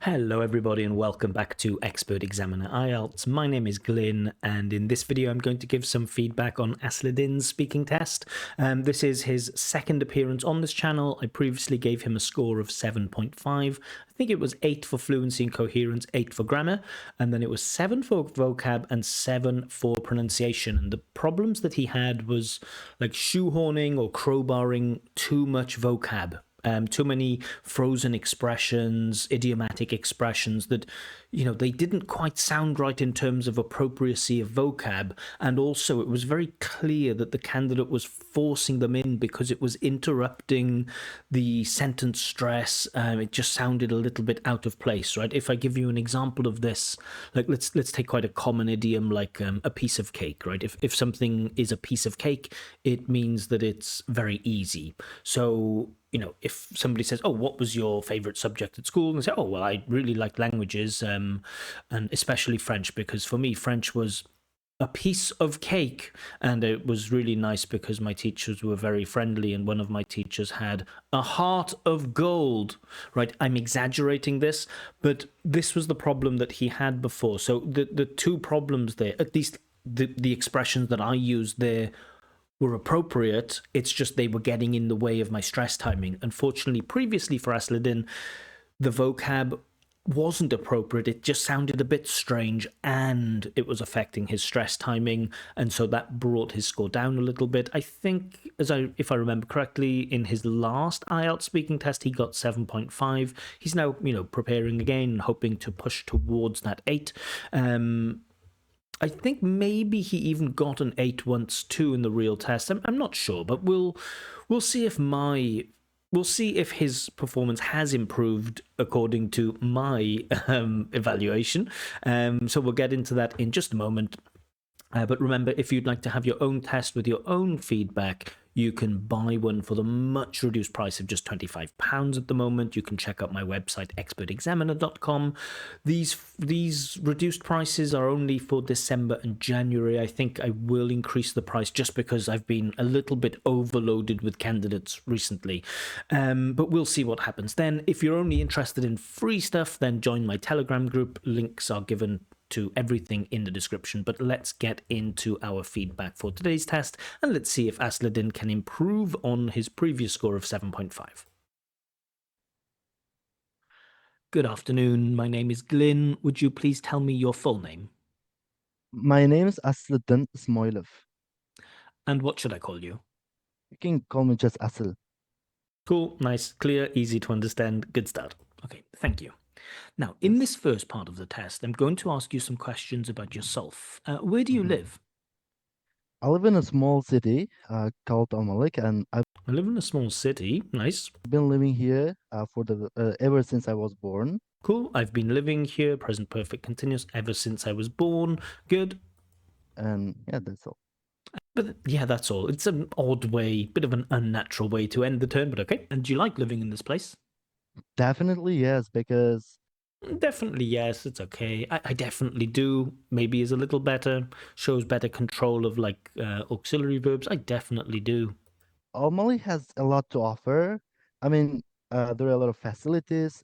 Hello everybody and welcome back to Expert Examiner IELTS. My name is Glyn and in this video I'm going to give some feedback on Asliddin's speaking test. This is his second appearance on this channel. I previously gave him a score of 7.5. I think it was 8 for fluency and coherence, 8 for grammar, and then it was 7 for vocab and 7 for pronunciation. And the problems that he had was like shoehorning or crowbarring too much vocab. Too many frozen expressions, idiomatic expressions that, they didn't quite sound right in terms of appropriacy of vocab. And also it was very clear that the candidate was forcing them in because it was interrupting the sentence stress. It just sounded a little bit out of place, right? If I give you an example of this, like let's take quite a common idiom like a piece of cake, right? If something is a piece of cake, it means that it's very easy. So if somebody says, oh, what was your favorite subject at school? And they say, oh, well, I really liked languages, and especially French, because for me, French was a piece of cake. And it was really nice because my teachers were very friendly. And one of my teachers had a heart of gold, right? I'm exaggerating this, but this was the problem that he had before. So the two problems there, at least the expressions that I used there, were appropriate. It's just they were getting in the way of my stress timing. Unfortunately, previously for Asliddin, the vocab wasn't appropriate. It just sounded a bit strange and it was affecting his stress timing. And so that brought his score down a little bit. I think, if I remember correctly, in his last IELTS speaking test, he got 7.5. He's now, preparing again and hoping to push towards that 8. I think maybe he even got an 8 once too in the real test. I'm not sure, but we'll see if his performance has improved according to my evaluation. So we'll get into that in just a moment. But remember, if you'd like to have your own test with your own feedback, you can buy one for the much reduced price of just £25 at the moment. You can check out my website, expertexaminer.com. These reduced prices are only for December and January. I think I will increase the price just because I've been a little bit overloaded with candidates recently. But we'll see what happens then. If you're only interested in free stuff, then join my Telegram group. Links are given to everything in the description, but let's get into our feedback for today's test and let's see if Asliddin can improve on his previous score of 7.5. Good afternoon, my name is Glyn. Would you please tell me your full name? My name is Asliddin IELTS. And what should I call you? You can call me just Asil. Cool, nice, clear, easy to understand. Good start. Okay, thank you. Now, in this first part of the test, I'm going to ask you some questions about yourself. Where do you live? I live in a small city called Almalik, and I've I live in a small city. Nice. been living here for ever since I was born. Cool. I've been living here, present perfect continuous, ever since I was born. Good. And yeah, that's all. But yeah, that's all. It's an odd way, bit of an unnatural way to end the term, but okay. And do you like living in this place? Definitely yes, because Definitely yes, it's okay. I definitely do. Maybe is a little better, shows better control of like auxiliary verbs. I definitely do. Almalik has a lot to offer. I mean, there are a lot of facilities.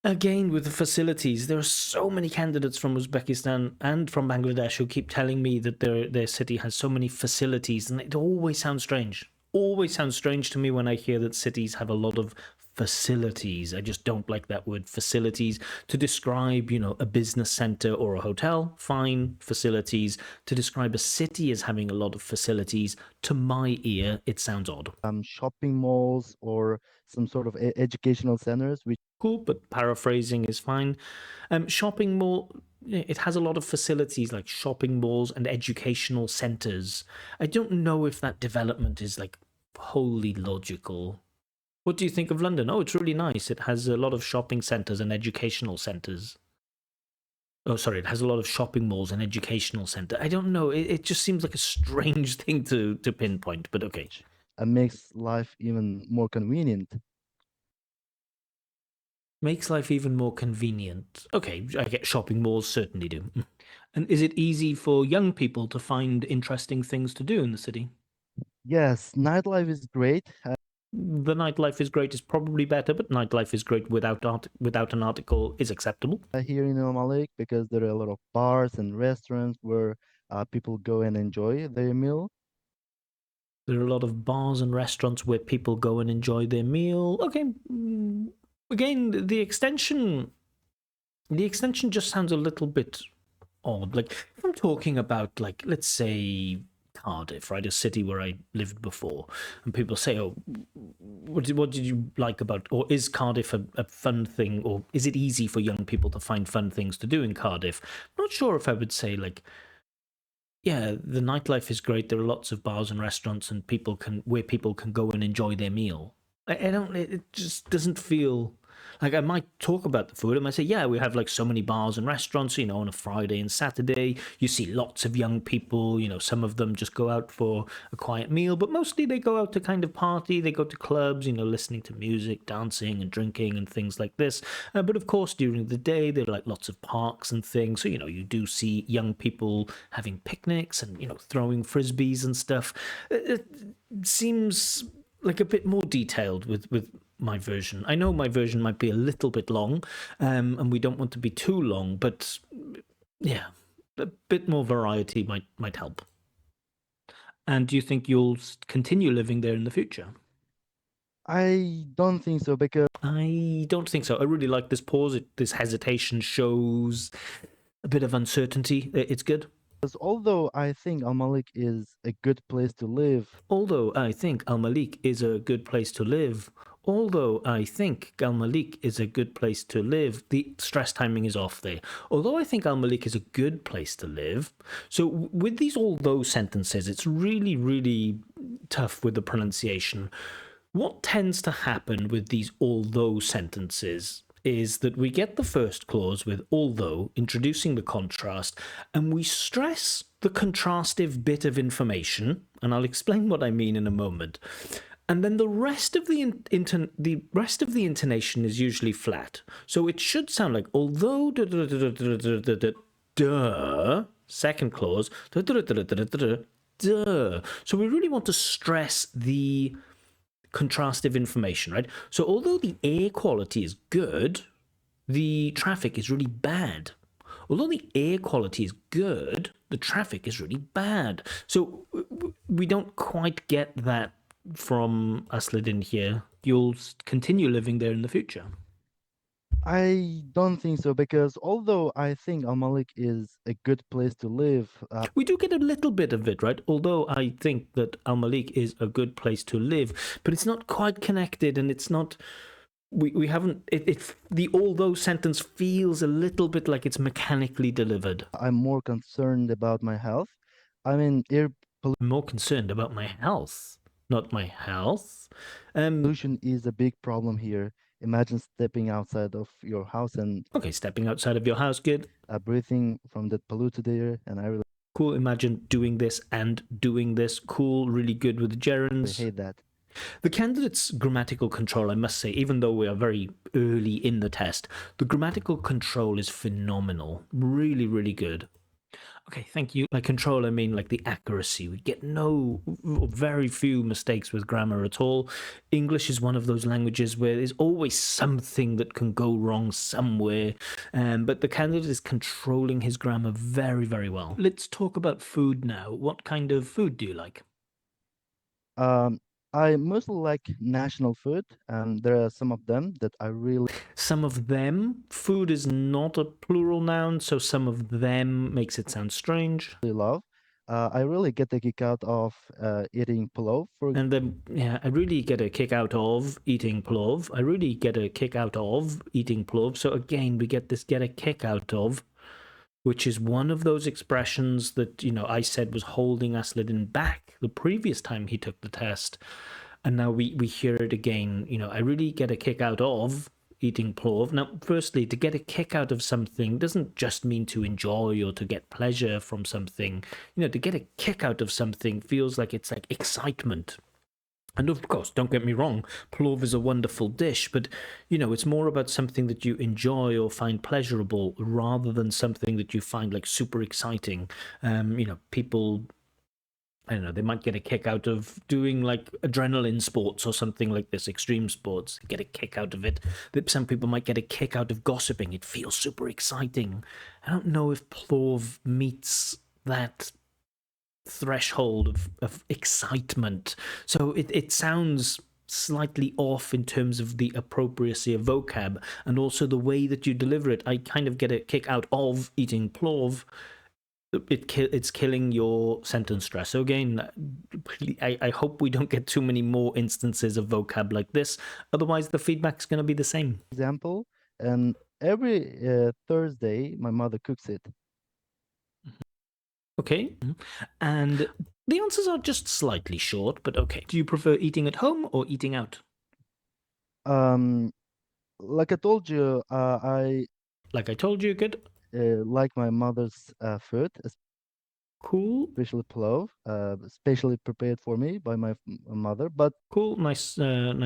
Again, with the facilities, there are so many candidates from Uzbekistan and from Bangladesh who keep telling me that their city has so many facilities, and it always sounds strange. Always sounds strange to me when I hear that cities have a lot of facilities. I just don't like that word facilities to describe, a business center or a hotel. Fine, facilities. To describe a city as having a lot of facilities, to my ear, it sounds odd. Shopping malls or some sort of educational centers, which Cool, but paraphrasing is fine. Shopping mall, it has a lot of facilities like shopping malls and educational centers. I don't know if that development is like wholly logical. What do you think of London? Oh, it's really nice. It has a lot of shopping centers and educational centers. Oh, sorry, it has a lot of shopping malls and educational center. I don't know. It just seems like a strange thing to pinpoint, but okay. makes life even more convenient. Makes life even more convenient. Okay, I get shopping malls certainly do. And is it easy for young people to find interesting things to do in the city? Yes, nightlife is great. the nightlife is great is probably better, but nightlife is great without an article is acceptable. Here in Al Malik because there are a lot of bars and restaurants where people go and enjoy their meal. There are a lot of bars and restaurants where people go and enjoy their meal. Okay, again, the extension just sounds a little bit odd. Like, if I'm talking about, like, let's say Cardiff, right, a city where I lived before, and people say, "Oh, what did you like about?" Or is Cardiff a fun thing, or is it easy for young people to find fun things to do in Cardiff? I'm not sure if I would say like, yeah, the nightlife is great. There are lots of bars and restaurants, and people can go and enjoy their meal. I don't. It just doesn't feel like I might talk about the food. I might say, yeah, we have like so many bars and restaurants. On a Friday and Saturday, you see lots of young people. Some of them just go out for a quiet meal, but mostly they go out to kind of party. They go to clubs. Listening to music, dancing, and drinking, and things like this. But of course, during the day, there are like lots of parks and things. So you do see young people having picnics and throwing frisbees and stuff. It seems like a bit more detailed with my version. I know my version might be a little bit long, and we don't want to be too long, but yeah, a bit more variety might help. And do you think you'll continue living there in the future? I don't think so because I don't think so. I really like this pause. This hesitation shows a bit of uncertainty. It's good. although I think Al Malik is a good place to live, Although I think Al Malik is a good place to live. Although I think Al Malik is a good place to live. The stress timing is off there. Although I think Al Malik is a good place to live. So with these although sentences, it's really, really tough with the pronunciation. What tends to happen with these although sentences is that we get the first clause with although, introducing the contrast, and we stress the contrastive bit of information, and I'll explain what I mean in a moment. And then the rest of the intonation is usually flat. So it should sound like although second clause duh. So we really want to stress the contrastive information, right? So although the air quality is good, the traffic is really bad. Although the air quality is good, the traffic is really bad. So we don't quite get that from Asliddin here. You'll continue living there in the future. I don't think so because although I think Al Malik is a good place to live, We do get a little bit of it, right? Although I think that Al Malik is a good place to live, but it's not quite connected, and it's not. We haven't. The although sentence feels a little bit like it's mechanically delivered. I'm more concerned about my health. I mean, air I'm more concerned about my health, not my health. pollution is a big problem here. Imagine stepping outside of your house and Okay, stepping outside of your house, good. breathing from that polluted air, and I really Cool. Imagine doing this and doing this. Cool. Really good with the gerunds. hate that. The candidate's grammatical control, I must say, even though we are very early in the test, the grammatical control is phenomenal. Really, really good. Okay, thank you. By control, I mean like the accuracy. We get very few mistakes with grammar at all. English is one of those languages where there's always something that can go wrong somewhere. But the candidate is controlling his grammar very, very well. Let's talk about food now. What kind of food do you like? I mostly like national food, and there are some of them that I really Some of them. Food is not a plural noun, so some of them makes it sound strange. love. I really get a kick out of eating pulao, for And then, yeah, I really get a kick out of eating plov. I really get a kick out of eating plov. So again, we get this get a kick out of, which is one of those expressions that, I said was holding Asliddin back the previous time he took the test. And now we hear it again. I really get a kick out of eating plov. Now, firstly, to get a kick out of something doesn't just mean to enjoy or to get pleasure from something. To get a kick out of something feels like it's like excitement. And of course, don't get me wrong, plov is a wonderful dish, but, it's more about something that you enjoy or find pleasurable rather than something that you find like super exciting. People I don't know, they might get a kick out of doing like adrenaline sports or something like this, extreme sports, get a kick out of it. Some people might get a kick out of gossiping. It feels super exciting. I don't know if plov meets that threshold of excitement. So it sounds slightly off in terms of the appropriacy of vocab and also the way that you deliver it. I kind of get a kick out of eating plov. It's killing your sentence stress. So again, I hope we don't get too many more instances of vocab like this. Otherwise, the feedback's going to be the same. Example, and every Thursday my mother cooks it. Okay. And the answers are just slightly short, but okay. Do you prefer eating at home or eating out? Like I told you, I Like I told you, good. like my mother's food, Cool. especially plov, specially prepared for me by my mother. But Cool. Nice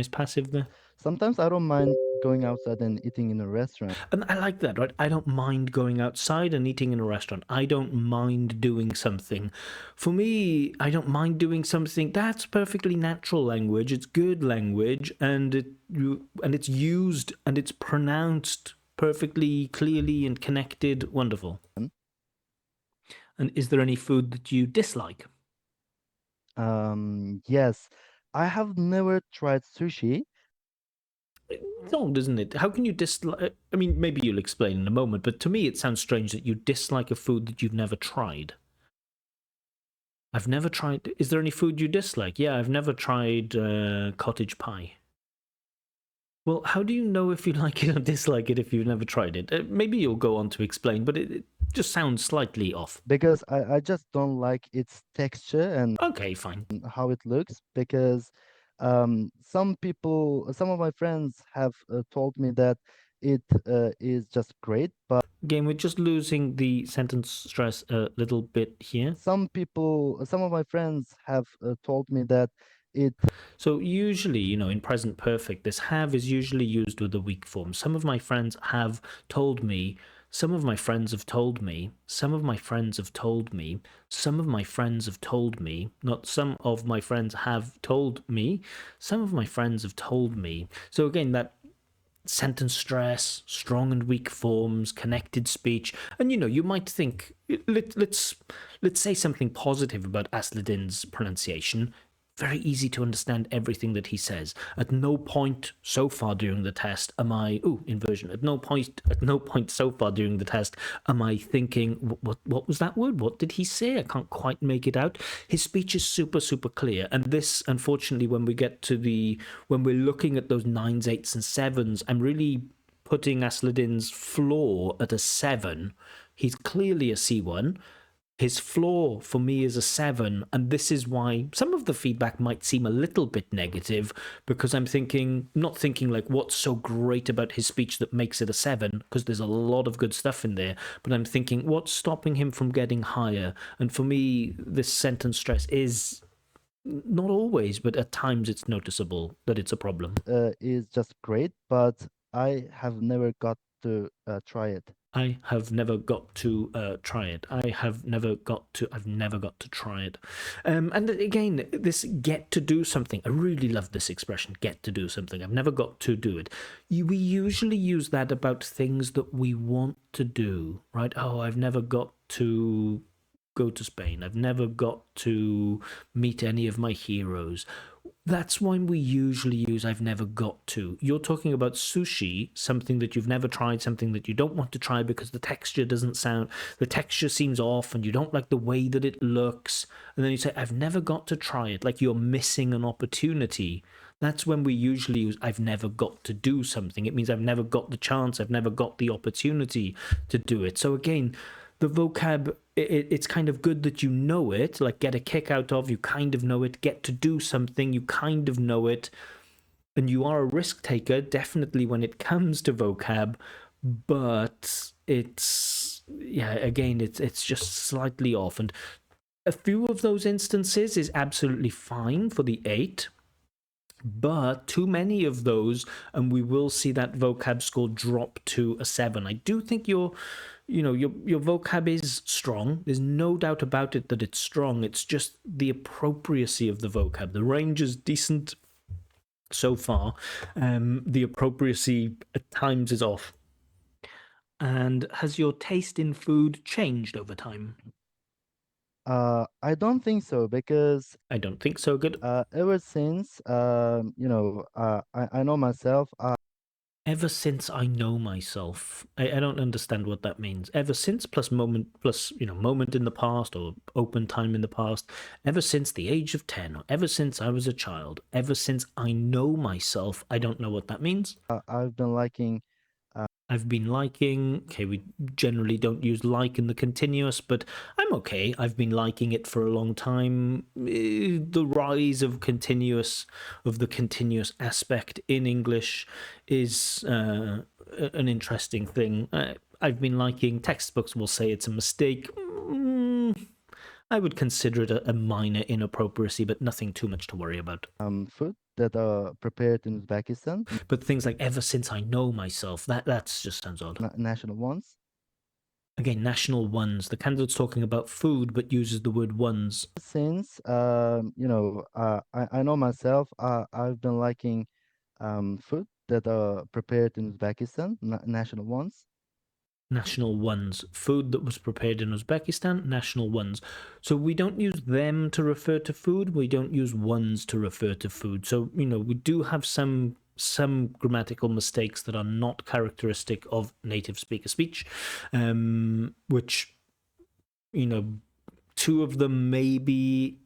passive there. sometimes I don't mind going outside and eating in a restaurant. And I like that, right? I don't mind going outside and eating in a restaurant. I don't mind doing something. For me, I don't mind doing something. That's perfectly natural language. It's good language, and it's used and it's pronounced perfectly clearly and connected. Wonderful. And is there any food that you dislike? Yes, I have never tried sushi. It's odd, isn't it? How can you dislike? I mean, maybe you'll explain in a moment, but to me, it sounds strange that you dislike a food that you've never tried. I've never tried. Is there any food you dislike? Yeah, I've never tried cottage pie. Well, how do you know if you like it or dislike it if you've never tried it? Maybe you'll go on to explain, but it just sounds slightly off. Because I just don't like its texture and Okay, fine. how it looks. Because some of my friends have told me that it is just great, but Again, we're just losing the sentence stress a little bit here. some of my friends have told me that it So usually, in present perfect, this have is usually used with the weak form. Some of my friends have told me, some of my friends have told me, some of my friends have told me, some of my friends have told me, not some of my friends have told me, some of my friends have told me. So again, that sentence stress, strong and weak forms, connected speech, and you might think let's say something positive about Asliddin's pronunciation. Very easy to understand everything that he says. At no point so far during the test am I inversion. At no point so far during the test am I thinking what was that word? What did he say? I can't quite make it out. His speech is super clear, and this, unfortunately, when we're looking at those 9s, 8s, and 7s, I'm really putting Asliddin's floor at a 7. He's clearly a C1. His floor for me is a 7, and this is why some of the feedback might seem a little bit negative, because I'm not thinking like what's so great about his speech that makes it a 7, because there's a lot of good stuff in there, but I'm thinking what's stopping him from getting higher. And for me, this sentence stress is not always, but at times it's noticeable that it's a problem. is just great, but I have never got to try it. I have never got to try it. I've never got to try it. And again, this get to do something. I really love this expression, get to do something. I've never got to do it. We usually use that about things that we want to do, right? Oh, I've never got to go to Spain. I've never got to meet any of my heroes. That's when we usually use I've never got to. You're talking about sushi, something that you've never tried, something that you don't want to try because the texture seems off and you don't like the way that it looks. And then you say, I've never got to try it, like you're missing an opportunity. That's when we usually use I've never got to do something. It means I've never got the chance, I've never got the opportunity to do it. So again, the vocab, it's kind of good that you know it, like get a kick out of, you kind of know it, get to do something, you kind of know it, and you are a risk taker, definitely when it comes to vocab, but it's just slightly off. And a few of those instances is absolutely fine for the 8, but too many of those, and we will see that vocab score drop to a 7. I do think you're your vocab is strong. There's no doubt about it that it's strong. It's just the appropriacy of the vocab. The range is decent so far. The appropriacy at times is off. And has your taste in food changed over time? I don't think so because I don't think so. Good. ever since I know myself. Ever since I know myself, I don't understand what that means. Ever since plus moment plus moment in the past or open time in the past. Ever since the age of 10 or ever since I was a child. Ever since I know myself, I don't know what that means. I've been liking. I've been liking. Okay, we generally don't use like in the continuous, but I'm okay. I've been liking it for a long time. The rise of the continuous aspect in English is an interesting thing. I've been liking. Textbooks will say it's a mistake. I would consider it a minor inappropriacy, but nothing too much to worry about. Food that are prepared in Uzbekistan, But things like ever since I know myself, that's just sounds odd. national ones. Again, national ones. The candidate's talking about food, but uses the word ones. Since I know myself. I've been liking food that are prepared in Uzbekistan, national ones. National ones. Food that was prepared in Uzbekistan, national ones. So we don't use them to refer to food. We don't use ones to refer to food. So, we do have some grammatical mistakes that are not characteristic of native speaker speech, which, two of them maybe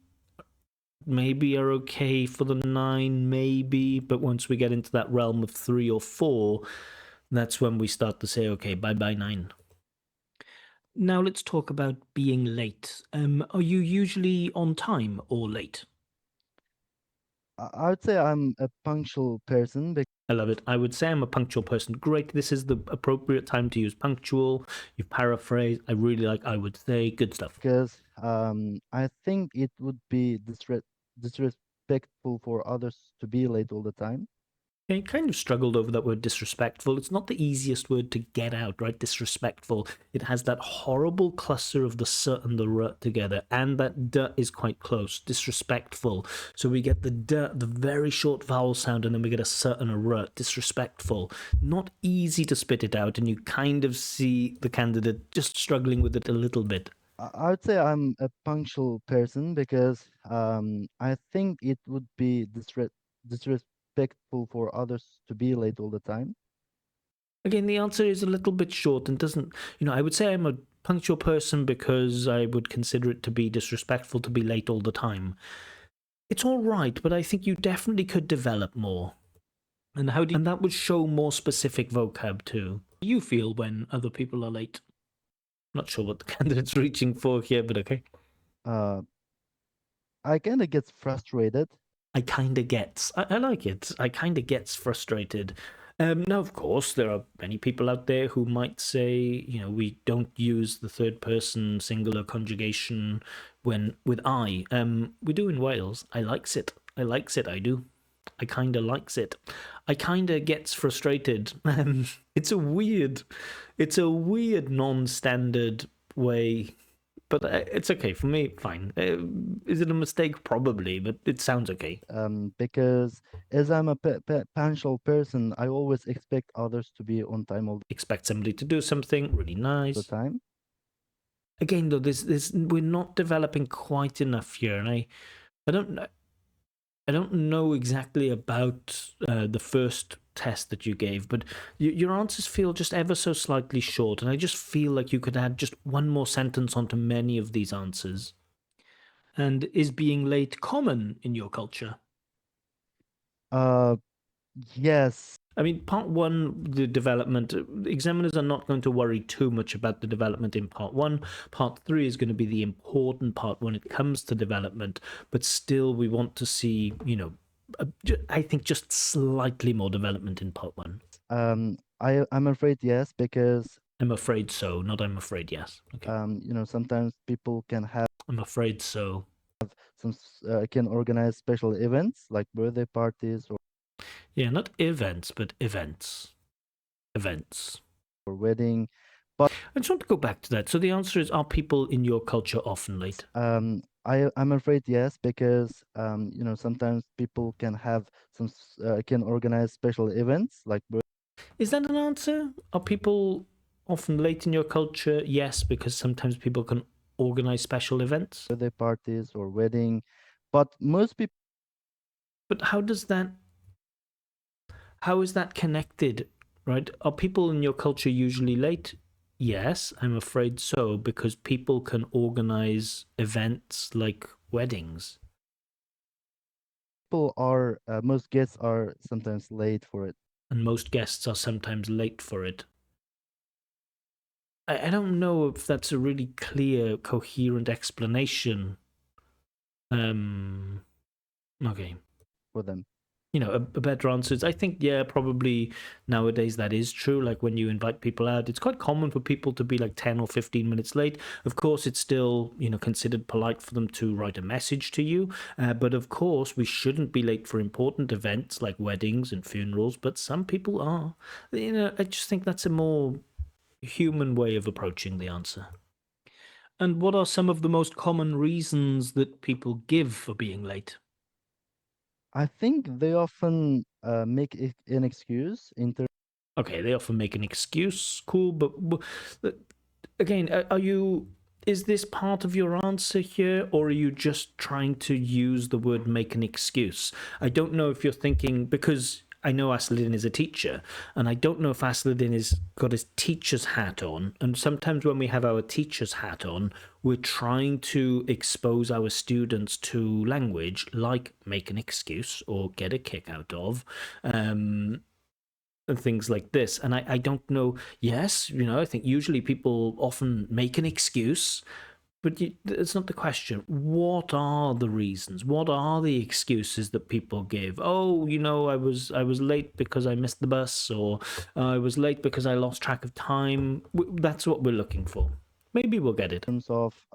are okay for the 9, maybe, but once we get into that realm of 3 or 4, that's when we start to say, okay, bye 9. Now let's talk about being late. Are you usually on time or late? I would say I'm a punctual person I love it. I would say I'm a punctual person. Great. This is the appropriate time to use punctual. You've paraphrased. I really like I would say. Good stuff. because I think it would be disrespectful for others to be late all the time. I kind of struggled over that word disrespectful. It's not the easiest word to get out, right? Disrespectful. It has that horrible cluster of the s and the r together, and that d is quite close. Disrespectful. So we get the d, the very short vowel sound, and then we get a s and a r. Disrespectful. Not easy to spit it out, and you kind of see the candidate just struggling with it a little bit. I would say I'm a punctual person because I think it would be disrespectful for others to be late all the time. Again, the answer is a little bit short and doesn't, I would say I'm a punctual person because I would consider it to be disrespectful to be late all the time. It's all right, but I think you definitely could develop more. And that would show more specific vocab too. How do you feel when other people are late? Not sure what the candidate's reaching for here, but okay. I kind of get frustrated. I like it. I kind of gets frustrated. Now, of course, there are many people out there who might say, we don't use the third person singular conjugation with I. We do in Wales. I likes it. I do. I kind of likes it. I kind of gets frustrated. It's a weird non-standard way, but it's okay for me. Fine. Is it a mistake? Probably, but it sounds okay. Because as I'm a punctual person, I always expect others to be on time all Expect somebody to do something really nice. the time. Again, though, we're not developing quite enough here, and I don't know exactly about the first test that you gave, but your answers feel just ever so slightly short, and I just feel like you could add just one more sentence onto many of these answers. And is being late common in your culture? Yes. I mean, part 1, the development, examiners are not going to worry too much about the development in part 1. Part 3 is going to be the important part when it comes to development, but still we want to see, I think just slightly more development in part 1. I'm afraid yes, because I'm afraid so, not I'm afraid yes. Okay. sometimes people can have I'm afraid so. can organize special events like birthday parties or Yeah, not events, but events. Events. wedding, But I just want to go back to that. So the answer is, are people in your culture often late? I'm afraid yes, because sometimes people can have can organize special events like Is that an answer? Are people often late in your culture? Yes, because sometimes people can organize special events. birthday parties or wedding, but most people But how is that connected, right? Are people in your culture usually late? Yes, I'm afraid so, because people can organize events like weddings. are most guests are sometimes late for it. And most guests are sometimes late for it. I don't know if that's a really clear, coherent explanation. Okay. For them. A better answer is, I think, yeah, probably nowadays that is true. Like when you invite people out, it's quite common for people to be like 10 or 15 minutes late. Of course, it's still, considered polite for them to write a message to you. But of course, we shouldn't be late for important events like weddings and funerals, but some people are. I just think that's a more human way of approaching the answer. And what are some of the most common reasons that people give for being late? I think they often make an excuse in terms Okay, they often make an excuse. Cool, but again, are you? Is this part of your answer here, or are you just trying to use the word "make an excuse"? I don't know if you're thinking, because I know Asliddin is a teacher, and I don't know if Asliddin has got his teacher's hat on. And sometimes when we have our teacher's hat on, we're trying to expose our students to language like make an excuse or get a kick out of. And things like this. And I don't know. Yes, I think usually people often make an excuse, but it's not the question. What are the reasons? What are the excuses that people give? Oh, I was late because I missed the bus, or I was late because I lost track of time. That's what we're looking for. Maybe we'll get it. of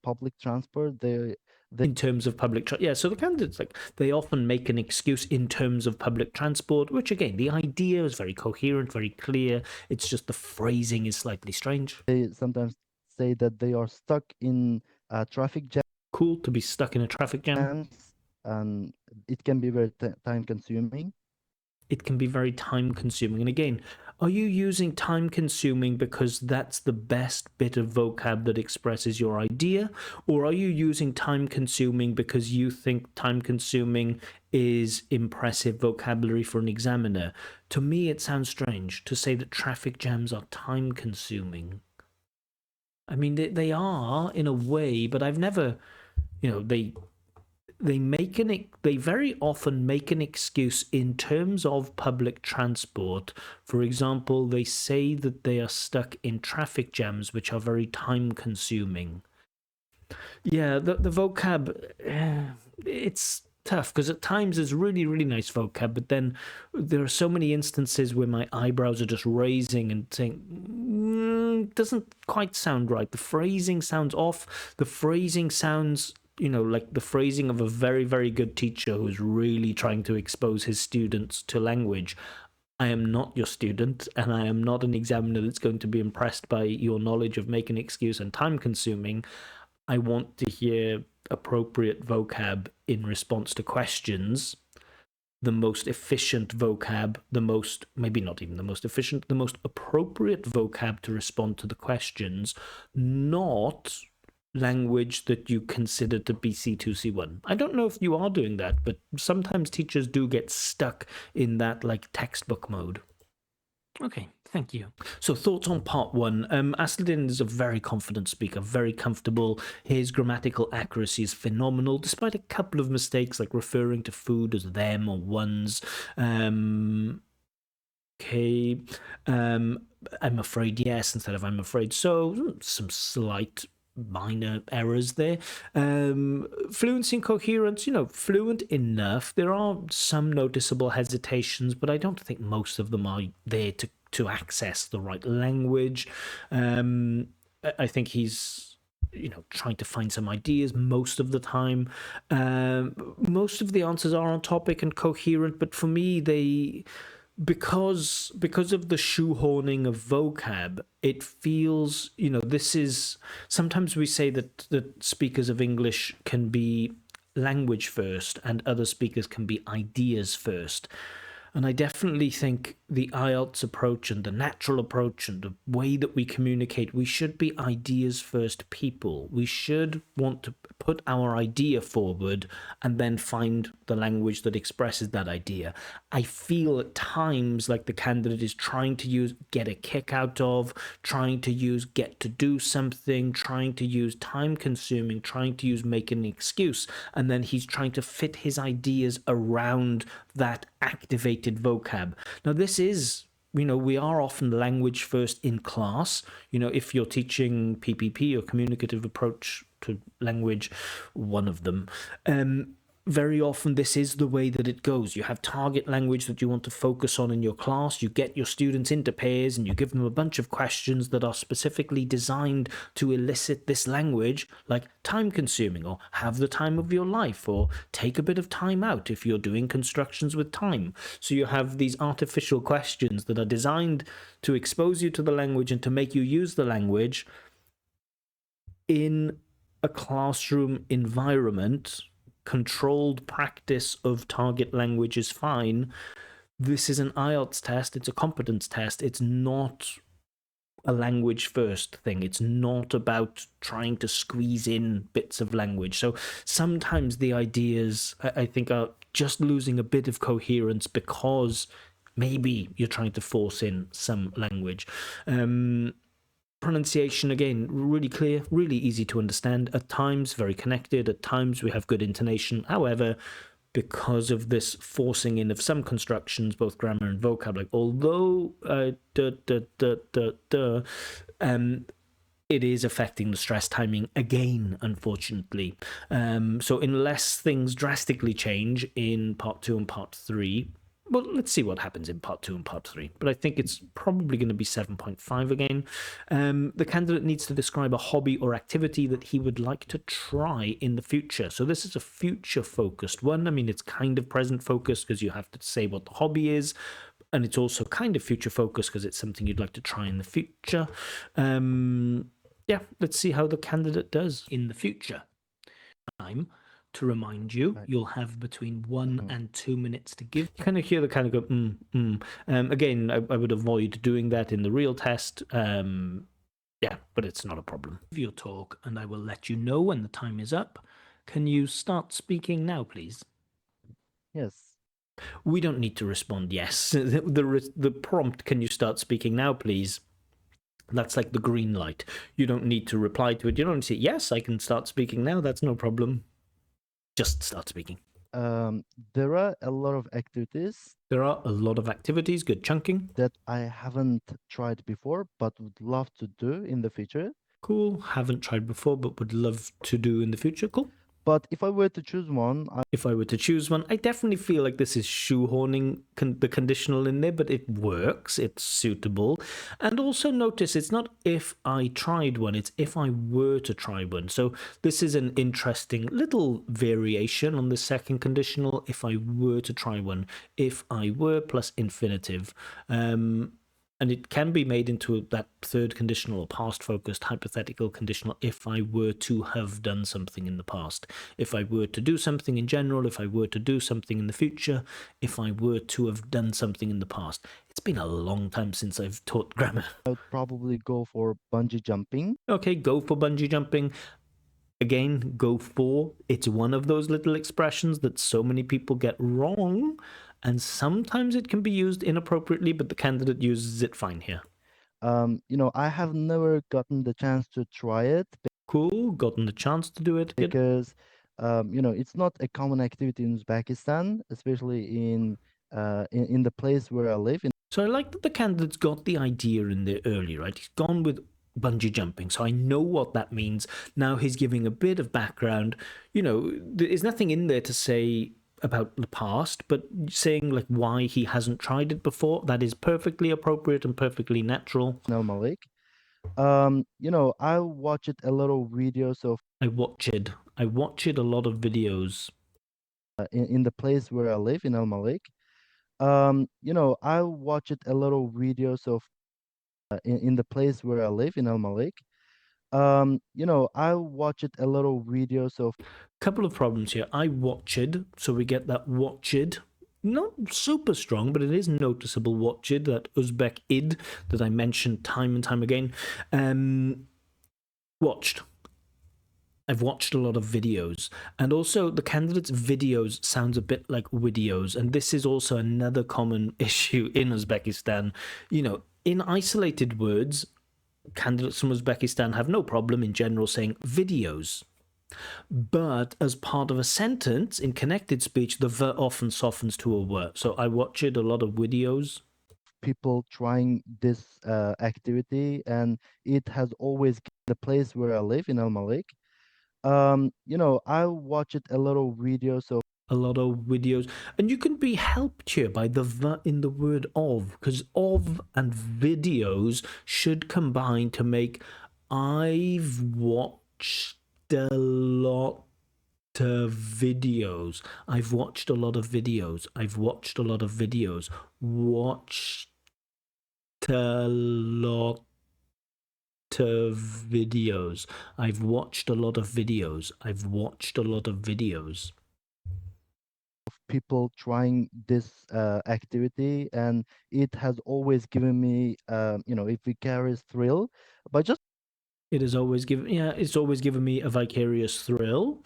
public transport. They In terms of yeah, so the candidates, like, they often make an excuse in terms of public transport, which again, the idea is very coherent, very clear. It's just the phrasing is slightly strange. they sometimes say that they are stuck in traffic Cool to be stuck in a traffic jam. jams, and it can be very time consuming. It can be very time consuming. And again, are you using time consuming because that's the best bit of vocab that expresses your idea? Or are you using time consuming because you think time consuming is impressive vocabulary for an examiner? To me, it sounds strange to say that traffic jams are time consuming. I mean, they are in a way, but I've never, they very often make an excuse in terms of public transport. For example, they say that they are stuck in traffic jams, which are very time consuming. Yeah, the vocab, it's tough because at times it's really, really nice vocab, but then there are so many instances where my eyebrows are just raising and saying, doesn't quite sound right. The phrasing sounds off. The phrasing sounds, like the phrasing of a very, very good teacher who's really trying to expose his students to language. I am not your student, and I am not an examiner that's going to be impressed by your knowledge of make an excuse and time consuming. I want to hear appropriate vocab in response to questions, the most efficient vocab, maybe not even the most efficient, the most appropriate vocab to respond to the questions, not language that you consider to be C2, C1. I don't know if you are doing that, but sometimes teachers do get stuck in that like textbook mode. Okay, thank you. So, thoughts on part one. Asliddin is a very confident speaker, very comfortable. His grammatical accuracy is phenomenal, despite a couple of mistakes like referring to food as them or ones. Okay. I'm afraid yes instead of I'm afraid so. Some slight minor errors there. Fluency and coherence, fluent enough. There are some noticeable hesitations, but I don't think most of them are there to access the right language. I think he's trying to find some ideas most of the time. Most of the answers are on topic and coherent, but for me, because of the shoehorning of vocab, it feels, this is, sometimes we say that speakers of English can be language first and other speakers can be ideas first. And I definitely think the IELTS approach and the natural approach and the way that we communicate, we should be ideas first people. We should want to put our idea forward and then find the language that expresses that idea. I feel at times like the candidate is trying to use get a kick out of, trying to use get to do something, trying to use time consuming, trying to use make an excuse, and then he's trying to fit his ideas around that activated vocab. Now, this is, we are often language first in class. If you're teaching PPP or communicative approach to language, one of them, very often this is the way that it goes. You have target language that you want to focus on in your class. You get your students into pairs and you give them a bunch of questions that are specifically designed to elicit this language, like time consuming or have the time of your life or take a bit of time out if you're doing constructions with time. So you have these artificial questions that are designed to expose you to the language and to make you use the language in a classroom environment. Controlled practice of target language is fine. This is an IELTS test. It's a competence test. It's not a language first thing. It's not about trying to squeeze in bits of language. So sometimes the ideas, I think, are just losing a bit of coherence because maybe you're trying to force in some language. Pronunciation, again, really clear, really easy to understand, at times very connected, at times we have good intonation. However, because of this forcing in of some constructions, both grammar and vocab, like although it is affecting the stress timing again, unfortunately. So unless things drastically change in part 2 and part 3, well, let's see what happens in part 2 and part 3. But I think it's probably going to be 7.5 again. The candidate needs to describe a hobby or activity that he would like to try in the future. So this is a future-focused one. I mean, it's kind of present-focused because you have to say what the hobby is. And it's also kind of future-focused because it's something you'd like to try in the future. Yeah, let's see how the candidate does in the future. Time. To remind you, you'll have between 1 and 2 minutes to give. You kind of hear the kind of go, again, I would avoid doing that in the real test. Yeah, but it's not a problem. Your talk, and I will let you know when the time is up. Can you start speaking now, please? Yes. We don't need to respond yes. The prompt, can you start speaking now, please? That's like the green light. You don't need to reply to it. You don't say, yes, I can start speaking now. That's no problem. Just start speaking. There are a lot of activities. There are a lot of activities, good chunking. That I haven't tried before, but would love to do in the future. Cool. Haven't tried before, but would love to do in the future. Cool. But if I were to choose one, I definitely feel like this is shoehorning the conditional in there, but it works. It's suitable. And also notice it's not if I tried one, it's if I were to try one. So this is an interesting little variation on the second conditional, if I were to try one. If I were plus infinitive. And it can be made into that third conditional or past-focused hypothetical conditional if I were to have done something in the past. If I were to do something in general, if I were to do something in the future, if I were to have done something in the past. It's been a long time since I've taught grammar. I would probably go for bungee jumping. Okay, go for bungee jumping. Again, go for. It's one of those little expressions that so many people get wrong. And sometimes it can be used inappropriately, but the candidate uses it fine here. I have never gotten the chance to try it. Cool, gotten the chance to do it. Because, it's not a common activity in Uzbekistan, especially in the place where I live. So I like that the candidate's got the idea in there early, right? He's gone with bungee jumping, so I know what that means. Now he's giving a bit of background. There's nothing in there to say about the past, but saying like why he hasn't tried it before, that is perfectly appropriate and perfectly natural. No, Malik. I watched a lot of videos of. I watched a lot of videos. In the place where I live in Al Malik. I watched a little videos of in the place where I live in Al Malik. I watched a little videos of Couple of problems here. I watched, so we get that watched. Not super strong, but it is noticeable watched, that Uzbek id that I mentioned time and time again. Watched. I've watched a lot of videos, and also the candidates' videos sounds a bit like videos, and this is also another common issue in Uzbekistan. In isolated words, candidates from Uzbekistan have no problem in general saying videos. But as part of a sentence in connected speech, the ver often softens to a word. So I watched a lot of videos. people trying this activity, and it has always the place where I live in Al Malik. I watched a little videos of A lot of videos, and you can be helped here by the ver in the word of, because of and videos should combine to make I've watched a lot of videos. I've watched a lot of videos. I've watched a lot of videos. Watched a lot of videos. I've watched a lot of videos. I've watched a lot of videos. people trying this activity, and it has always given me a vicarious thrill by just It has always given, yeah, it's always given me a vicarious thrill.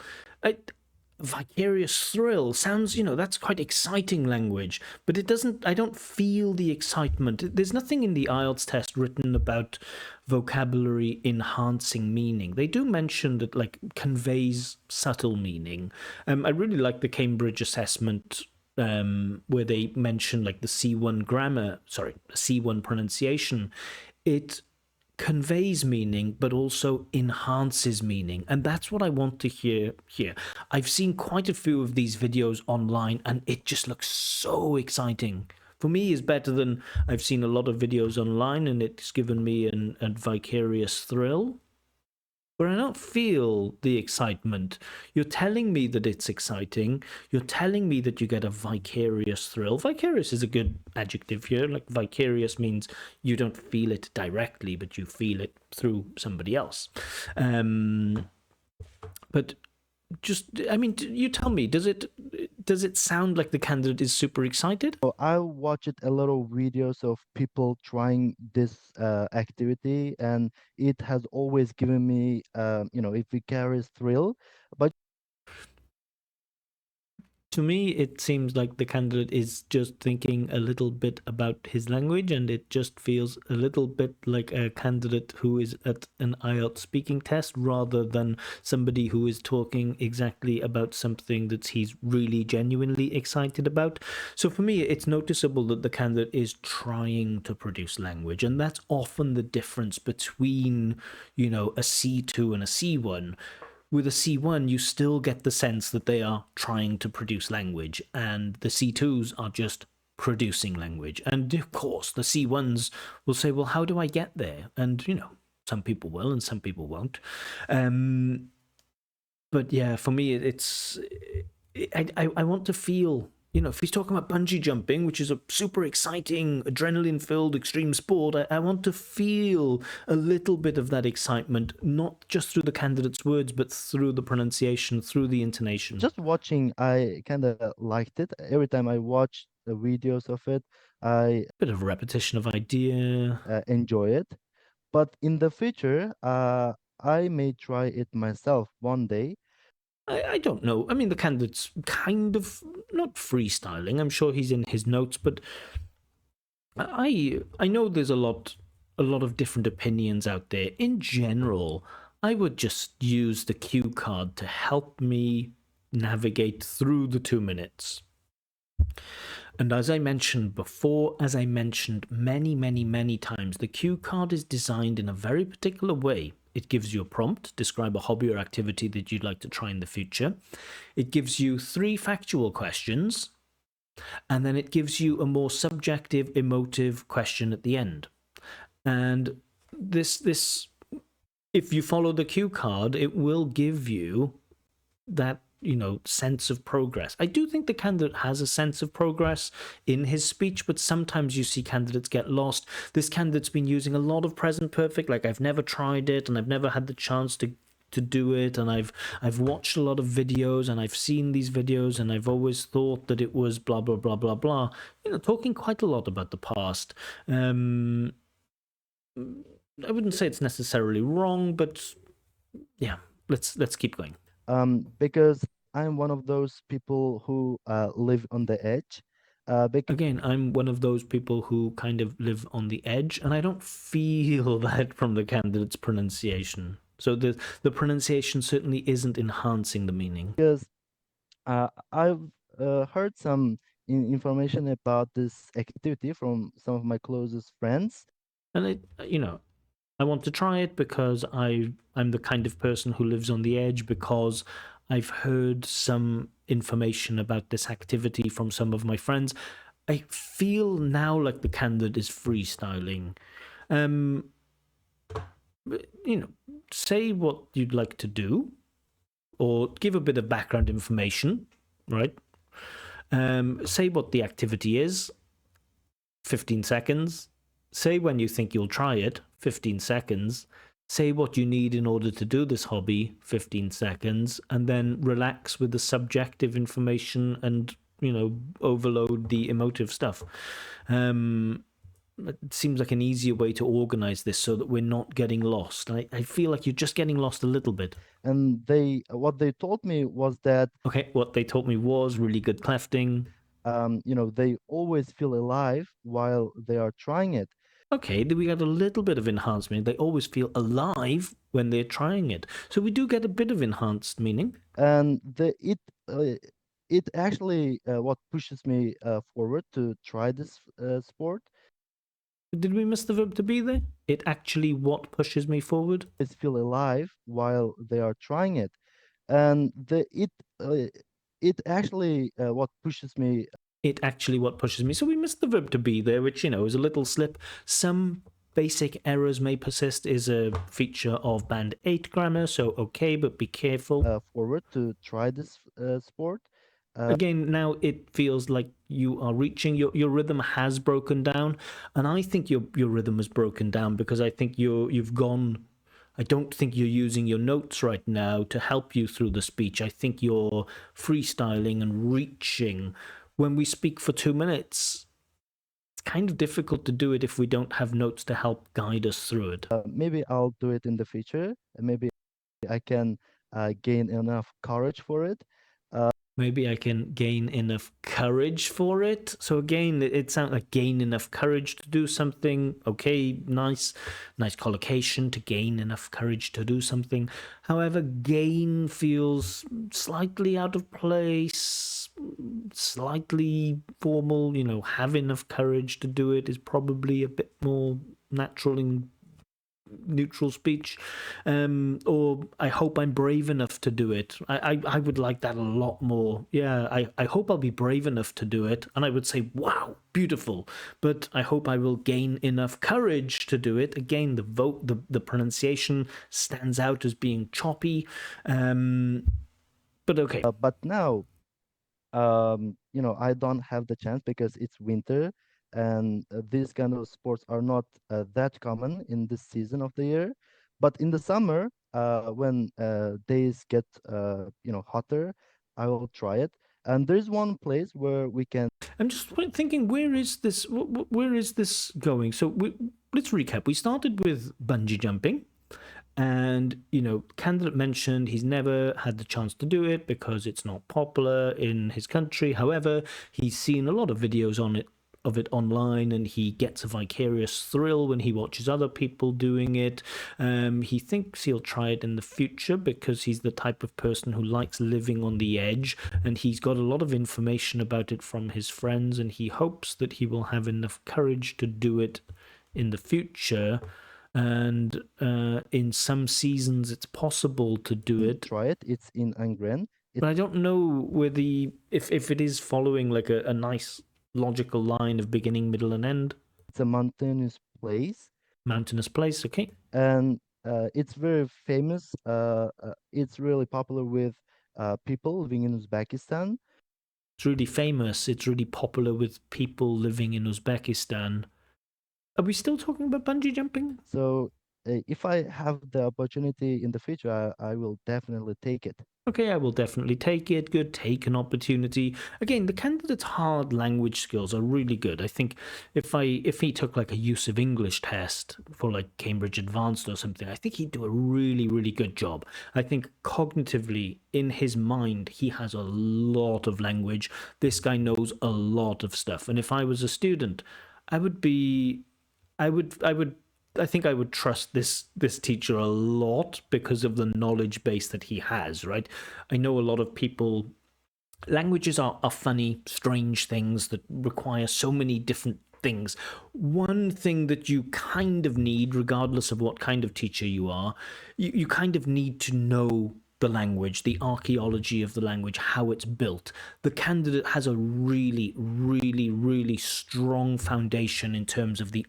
Vicarious thrill sounds, that's quite exciting language, but it doesn't, I don't feel the excitement. There's nothing in the IELTS test written about vocabulary enhancing meaning. They do mention that, like, conveys subtle meaning. I really like the Cambridge assessment where they mention, like, the C1 grammar, sorry, C1 pronunciation. It conveys meaning but also enhances meaning, and that's what I want to hear here. I've seen quite a few of these videos online and it just looks so exciting. For me, is better than I've seen a lot of videos online and it's given me a vicarious thrill, but I don't feel the excitement. You're telling me that it's exciting. You're telling me that you get a vicarious thrill. Vicarious is a good adjective here. Like, vicarious means you don't feel it directly, but you feel it through somebody else. But just, I mean, you tell me, does it sound like the candidate is super excited? I watched a little videos of people trying this activity, and it has always given me a vicarious thrill by To me, it seems like the candidate is just thinking a little bit about his language, and it just feels a little bit like a candidate who is at an IELTS speaking test rather than somebody who is talking exactly about something that he's really genuinely excited about. So for me, it's noticeable that the candidate is trying to produce language, and that's often the difference between, a C2 and a C1. With a C1, you still get the sense that they are trying to produce language, and the C2s are just producing language. And of course, the C1s will say, well, how do I get there? And, some people will and some people won't. But yeah, for me, I want to feel, if he's talking about bungee jumping, which is a super exciting, adrenaline-filled extreme sport, I want to feel a little bit of that excitement, not just through the candidate's words, but through the pronunciation, through the intonation. just watching. I kind of liked it. Every time I watch the videos of it, I Bit of repetition of idea. enjoy it. But in the future, I may try it myself one day. I don't know. I mean, the candidate's kind of not freestyling. I'm sure he's in his notes, but I know there's a lot of different opinions out there. In general, I would just use the cue card to help me navigate through the 2 minutes. And as I mentioned before, as I mentioned many, many, many times, the cue card is designed in a very particular way. It gives you a prompt, describe a hobby or activity that you'd like to try in the future. It gives you 3 factual questions, and then it gives you a more subjective, emotive question at the end. And this, if you follow the cue card, it will give you that sense of progress. I do think the candidate has a sense of progress in his speech, but sometimes you see candidates get lost. This candidate's been using a lot of present perfect, like I've never tried it and I've never had the chance to do it, and I've watched a lot of videos and I've seen these videos and I've always thought that it was blah blah blah blah blah, talking quite a lot about the past. I wouldn't say it's necessarily wrong, but yeah, let's keep going. Because I'm one of those people who live on the edge. Because Again, I'm one of those people who kind of live on the edge, and I don't feel that from the candidate's pronunciation. So the pronunciation certainly isn't enhancing the meaning. I've heard some information about this activity from some of my closest friends. And I want to try it because I'm the kind of person who lives on the edge, because I've heard some information about this activity from some of my friends. I feel now like the candidate is freestyling. Say what you'd like to do, or give a bit of background information, right? Say what the activity is, 15 seconds. Say when you think you'll try it, 15 seconds. Say what you need in order to do this hobby, 15 seconds. And then relax with the subjective information and, overload the emotive stuff. It seems like an easier way to organize this so that we're not getting lost. I feel like you're just getting lost a little bit. And what they told me was that Okay, what they taught me was really good clefting. they always feel alive while they are trying it. Okay, we got a little bit of enhancement. They always feel alive when they're trying it. So we do get a bit of enhanced meaning. And it actually what pushes me forward to try this sport. Did we miss the verb to be there? It actually what pushes me forward? Is feel alive while they are trying it, and it actually what pushes me. It actually what pushes me. So we missed the verb to be there, which, is a little slip. Some basic errors may persist, is a feature of band 8 grammar, so okay, but be careful. Forward to try this sport. Again, now it feels like you are reaching your rhythm has broken down, and I think your rhythm has broken down because I think you've gone. I don't think you're using your notes right now to help you through the speech. I think you're freestyling and reaching. When we speak for 2 minutes, it's kind of difficult to do it if we don't have notes to help guide us through it. Maybe I'll do it in the future. Maybe I can gain enough courage for it. Maybe I can gain enough courage for it. So again, it sounds like gain enough courage to do something. Okay, nice collocation, to gain enough courage to do something. However, gain feels slightly out of place, slightly formal. Have enough courage to do it is probably a bit more natural in neutral speech. Or I hope I'm brave enough to do it. I would like that a lot more. Yeah, I hope I'll be brave enough to do it, and I would say, wow, beautiful. But I hope I will gain enough courage to do it. Again, the pronunciation stands out as being choppy. But okay. But now I don't have the chance because it's winter, and these kind of sports are not that common in this season of the year. But in the summer, when days get hotter, I will try it. And there's one place where we can. I'm just thinking, where is this? Where is this going? So let's recap. We started with bungee jumping. And, candidate mentioned he's never had the chance to do it because it's not popular in his country. However, he's seen a lot of videos of it online, and he gets a vicarious thrill when he watches other people doing it. He thinks he'll try it in the future because he's the type of person who likes living on the edge, and he's got a lot of information about it from his friends, and he hopes that he will have enough courage to do it in the future. And in some seasons it's possible to do it. Try it. It's in Angren. But I don't know whether if it is following like a nice logical line of beginning, middle, and end. It's a mountainous place. Mountainous place, okay. And it's very famous. It's really popular with people living in Uzbekistan. It's really famous. It's really popular with people living in Uzbekistan. Are we still talking about bungee jumping? So if I have the opportunity in the future, I will definitely take it. Okay, I will definitely take it. Good, take an opportunity. Again, the candidate's hard language skills are really good. I think if he took like a use of English test for like Cambridge Advanced or something, I think he'd do a really, really good job. I think cognitively, in his mind, he has a lot of language. This guy knows a lot of stuff. And if I was a student, I would be I think I would trust this teacher a lot because of the knowledge base that he has, right? I know a lot of people languages are funny, strange things that require so many different things. One thing that you kind of need, regardless of what kind of teacher you are, you kind of need to know the language, the archaeology of the language, how it's built. The candidate has a really, really, really strong foundation in terms of the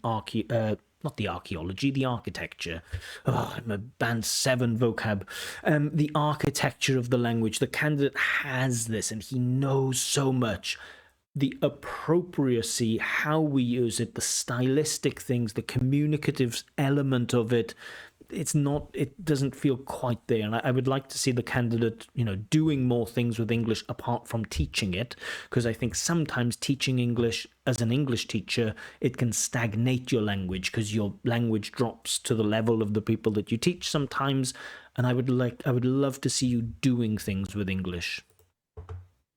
not the archaeology, the architecture. Oh, I'm a band 7 vocab. The architecture of the language. The candidate has this and he knows so much. The appropriacy, how we use it, the stylistic things, the communicative element of it, it doesn't feel quite there. And I would like to see the candidate, doing more things with English apart from teaching it, because I think sometimes teaching English as an English teacher, it can stagnate your language because your language drops to the level of the people that you teach sometimes. And I would love to see you doing things with English.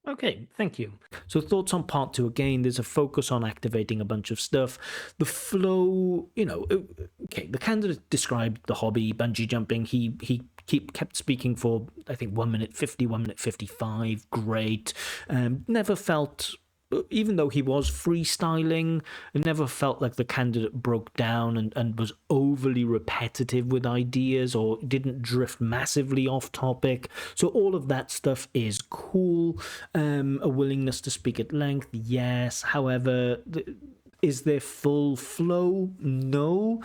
Okay, thank you. So thoughts on part 2. Again, there's a focus on activating a bunch of stuff. The flow, okay, the candidate described the hobby, bungee jumping. He kept speaking for, I think, 1 minute 50, 1 minute 55. Great. Never felt, even though he was freestyling, it never felt like the candidate broke down and was overly repetitive with ideas or didn't drift massively off topic. So all of that stuff is cool. A willingness to speak at length, yes. However, is there full flow? No.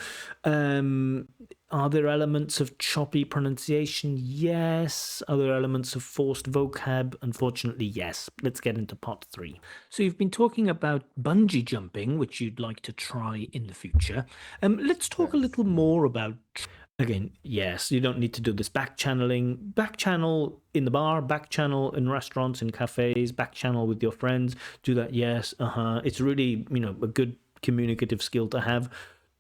Are there elements of choppy pronunciation? Yes. Are there elements of forced vocab? Unfortunately, yes. Let's get into part 3. So you've been talking about bungee jumping, which you'd like to try in the future. Let's talk a Yes. little more about. Again, yes, you don't need to do this back channeling. Back channel in the bar, back channel in restaurants, in cafes, back channel with your friends. Do that, yes, It's really, a good communicative skill to have.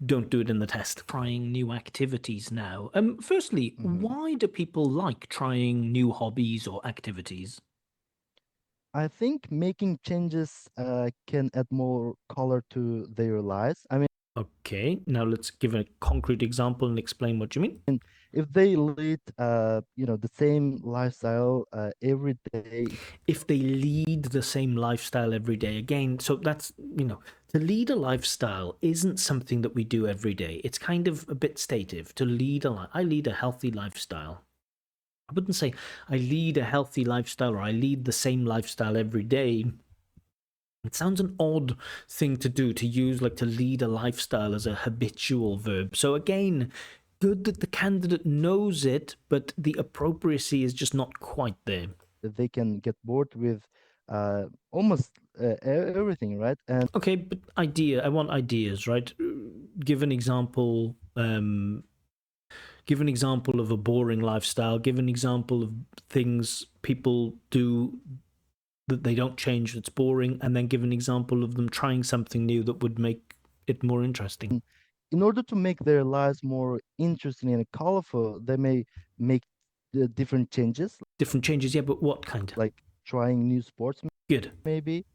Don't do it in the test. Trying new activities now. Firstly, why do people like trying new hobbies or activities? I think making changes can add more color to their lives. I mean, Okay, now let's give a concrete example and explain what you mean. if they lead, the same lifestyle every day, If they lead the same lifestyle every day, again, so that's, to lead a lifestyle isn't something that we do every day. It's kind of a bit stative. I lead a healthy lifestyle. I wouldn't say I lead a healthy lifestyle or I lead the same lifestyle every day. It sounds an odd thing to do, to use like to lead a lifestyle as a habitual verb. So again, good that the candidate knows it, but the appropriacy is just not quite there. they can get bored with almost everything, right? And Okay, but I want ideas, right? Give an example. Give an example of a boring lifestyle. Give an example of things people do that they don't change that's boring, and then give an example of them trying something new that would make it more interesting. in order to make their lives more interesting and colorful, they may make different changes, Different changes, yeah, but what kind? like trying new sports, Good, maybe.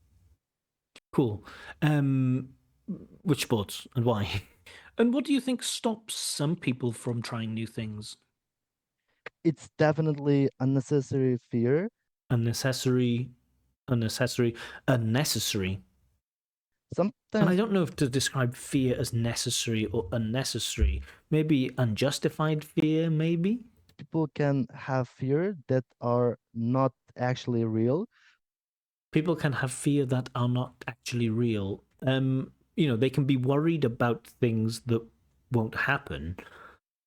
cool. Which sports and why? And what do you think stops some people from trying new things? It's definitely unnecessary fear. Unnecessary, unnecessary, unnecessary. And I Sometimes don't know if to describe fear as necessary or unnecessary. Maybe unjustified fear, maybe? people can have fear that are not actually real. People can have fear that are not actually real. They can be worried about things that won't happen.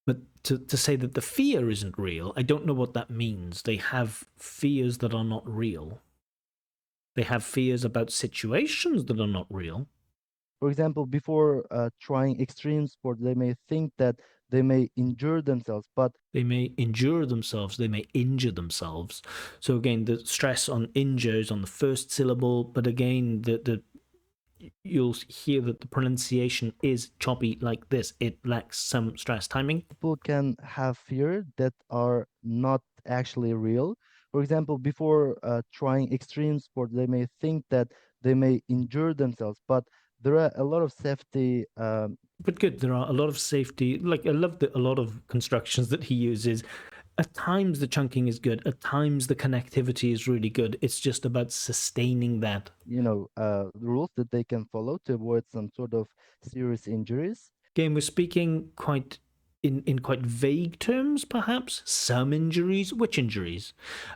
But to say that the fear isn't real, I don't know what that means. They have fears that are not real. They have fears about situations that are not real. For example, before trying extreme sport, they may think that they may injure themselves, but They may injure themselves, they may injure themselves. So again, the stress on injure is on the first syllable, but again, you'll hear that the pronunciation is choppy like this. It lacks some stress timing. people can have fear that are not actually real. For example, before trying extreme sport, they may think that they may injure themselves, but there are a lot of safety. But good, there are a lot of safety. Like I love a lot of constructions that he uses. At times the chunking is good. At times the connectivity is really good. It's just about sustaining that. Rules that they can follow to avoid some sort of serious injuries. Again, we're speaking quite in quite vague terms, perhaps. Some injuries, which injuries?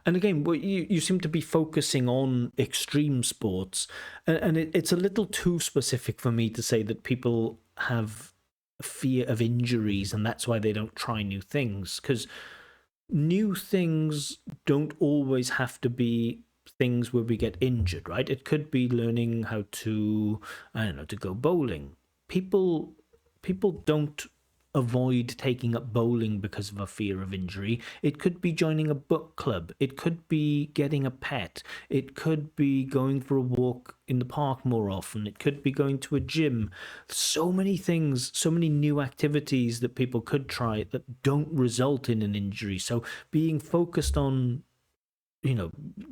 And again, you seem to be focusing on extreme sports, and it's a little too specific for me to say that people have a fear of injuries and that's why they don't try new things, because new things don't always have to be things where we get injured, right? It could be learning how to, I don't know, to go bowling. People don't avoid taking up bowling because of a fear of injury. It could be joining a book club. It could be getting a pet. It could be going for a walk in the park more often. It could be going to a gym. So many things, so many new activities that people could try that don't result in an injury. So being focused on,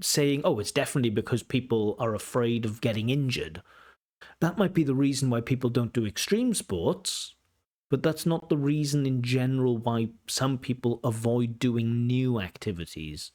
saying, oh, it's definitely because people are afraid of getting injured. That might be the reason why people don't do extreme sports, but that's not the reason in general why some people avoid doing new activities.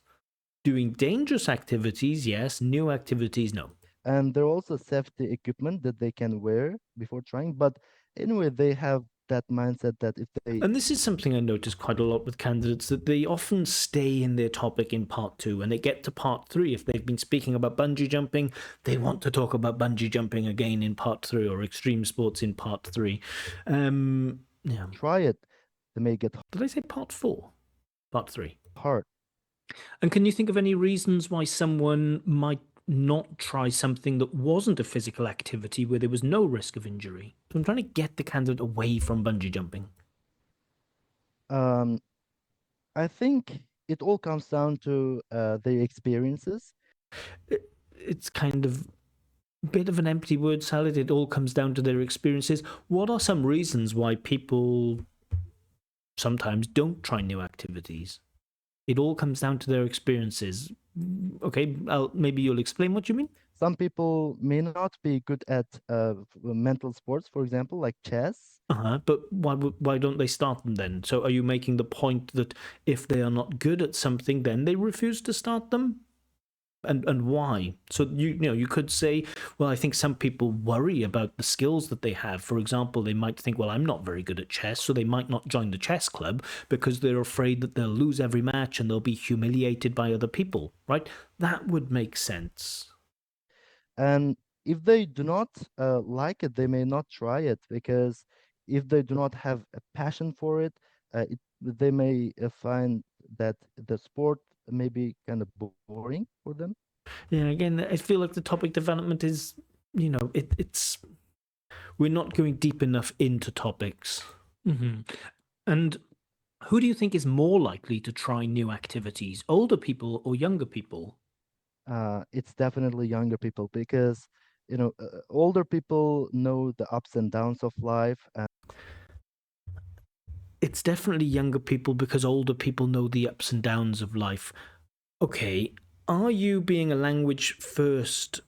Doing dangerous activities, yes. New activities, no. And there are also safety equipment that they can wear before trying. But anyway, they have that mindset that if they And this is something I notice quite a lot with candidates, that they often stay in their topic in part 2 and they get to part 3. If they've been speaking about bungee jumping, they want to talk about bungee jumping again in part 3, or extreme sports in part 3. Yeah. try it, they may get Did I say part 4? Part 3. hurt. And can you think of any reasons why someone might not try something that wasn't a physical activity where there was no risk of injury? So I'm trying to get the candidate away from bungee jumping. Um, I think it all comes down to their experiences. It's kind of a bit of an empty word salad. It all comes down to their experiences. What are some reasons why people sometimes don't try new activities? It all comes down to their experiences. Okay, maybe you'll explain what you mean. Some people may not be good at mental sports, for example, like chess. But why don't they start them then? So are you making the point that if they are not good at something, then they refuse to start them? And why? So you could say, well, I think some people worry about the skills that they have. For example, they might think, well, I'm not very good at chess, so they might not join the chess club because they're afraid that they'll lose every match and they'll be humiliated by other people, right? That would make sense. And if they do not like it, they may not try it, because if they do not have a passion for it, they may find that the sport may be kind of boring for them. Yeah, again, I feel like the topic development is, it's we're not going deep enough into topics. And who do you think is more likely to try new activities, older people or younger people? It's definitely younger people, because older people know the ups and downs of life. It's definitely younger people because older people know the ups and downs of life. Okay, are you being a language focused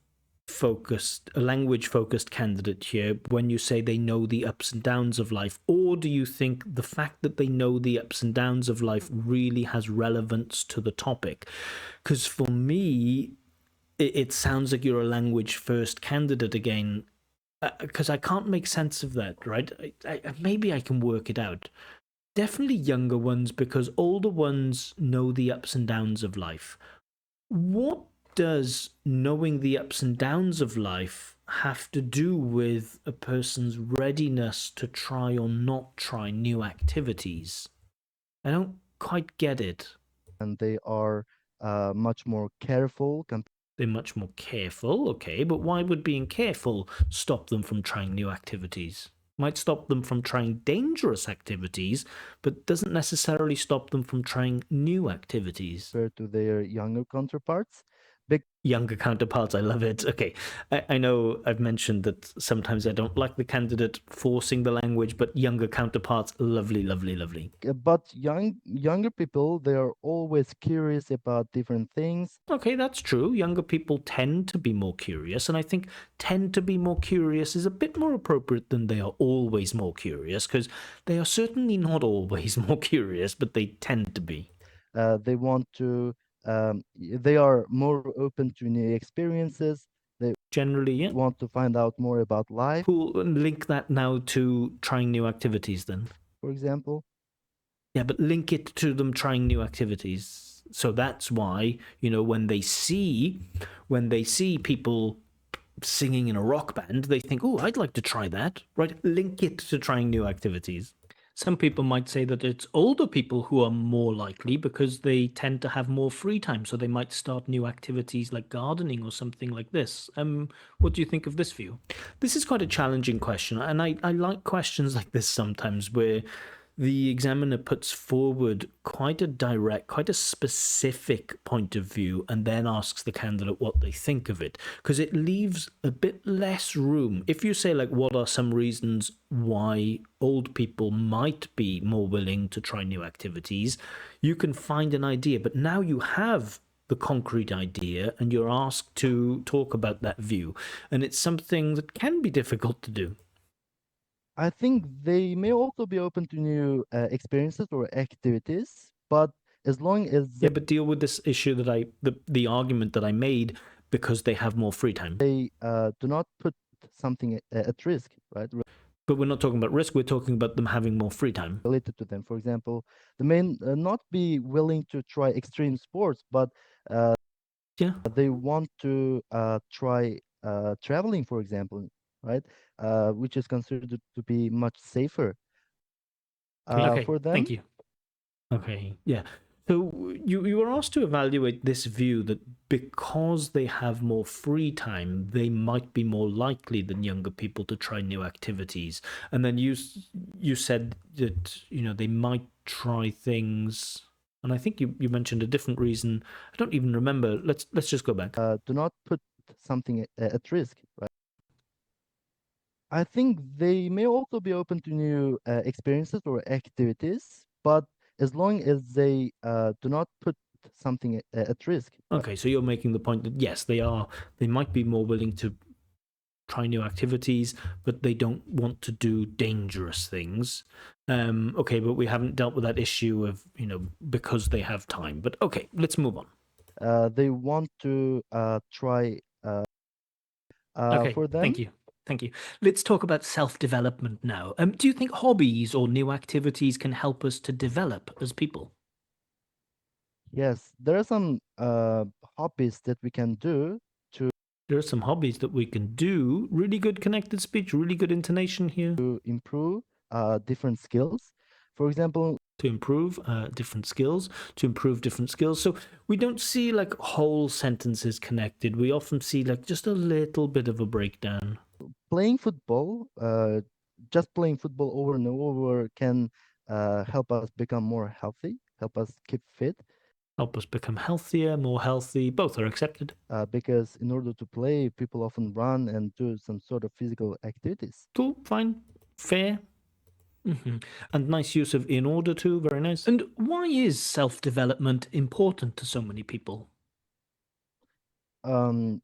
candidate here when you say they know the ups and downs of life? Or do you think the fact that they know the ups and downs of life really has relevance to the topic? Because for me, it sounds like you're a language first candidate again, because I can't make sense of that, right? Maybe I can work it out. Definitely younger ones, because older ones know the ups and downs of life. What does knowing the ups and downs of life have to do with a person's readiness to try or not try new activities? I don't quite get it. and they are much more careful They're much more careful, okay, but why would being careful stop them from trying new activities? Might stop them from trying dangerous activities, but doesn't necessarily stop them from trying new activities. compared to their younger counterparts. Younger counterparts, I love it. Okay, I know I've mentioned that sometimes I don't like the candidate forcing the language, but younger counterparts, lovely, lovely, lovely. But younger people, they are always curious about different things. Okay, that's true. Younger people tend to be more curious, and I think tend to be more curious is a bit more appropriate than they are always more curious, because they are certainly not always more curious, but they tend to be. They want to, they are more open to new experiences. They Generally, yeah. want to find out more about life, Cool. And link that now to trying new activities then. for example. Yeah, but link it to them trying new activities. So that's why, you know, when they see people singing in a rock band, they think, oh, I'd like to try that, right? Link it to trying new activities. Some people might say that it's older people who are more likely because they tend to have more free time, so they might start new activities like gardening or something like this. What do you think of this view? This is quite a challenging question, and I like questions like this sometimes where the examiner puts forward quite a direct, quite a specific point of view and then asks the candidate what they think of it, because it leaves a bit less room. If you say, like, what are some reasons why old people might be more willing to try new activities, you can find an idea, but now you have the concrete idea and you're asked to talk about that view, and it's something that can be difficult to do. I think they may also be open to new experiences or activities, but as long as Yeah, but deal with this issue that the argument that I made, because they have more free time. they do not put something at risk, right, But we're not talking about risk, we're talking about them having more free time. related to them. For example, they may not be willing to try extreme sports, but Yeah. they want to try traveling, for example, right, which is considered to be much safer Okay, for them. thank you. Okay, yeah. So you were asked to evaluate this view that because they have more free time, they might be more likely than younger people to try new activities. And then you said that, you know, they might try things. And I think you mentioned a different reason. I don't even remember. Let's just go back. Do not put something at risk, right? I think they may also be open to new experiences or activities, but as long as they do not put something at risk. Okay, so you're making the point that yes, they might be more willing to try new activities, but they don't want to do dangerous things. Okay, but we haven't dealt with that issue of, you know, because they have time. But okay, let's move on. They want to try Okay, for them. thank you. Thank you. Let's talk about self-development now. Do you think hobbies or new activities can help us to develop as people? Yes, there are some hobbies that we can do There are some hobbies that we can do. Really good connected speech, really good intonation here. to improve different skills. For example, To improve different skills, to improve different skills. So we don't see like whole sentences connected. We often see like just a little bit of a breakdown. playing football, just playing football over and over can help us become more healthy, help us keep fit. Help us become healthier, more healthy. Both are accepted. Because in order to play, people often run and do some sort of physical activities. Cool, fine, fair. And nice use of in order to, very nice. And why is self development important to so many people? Um,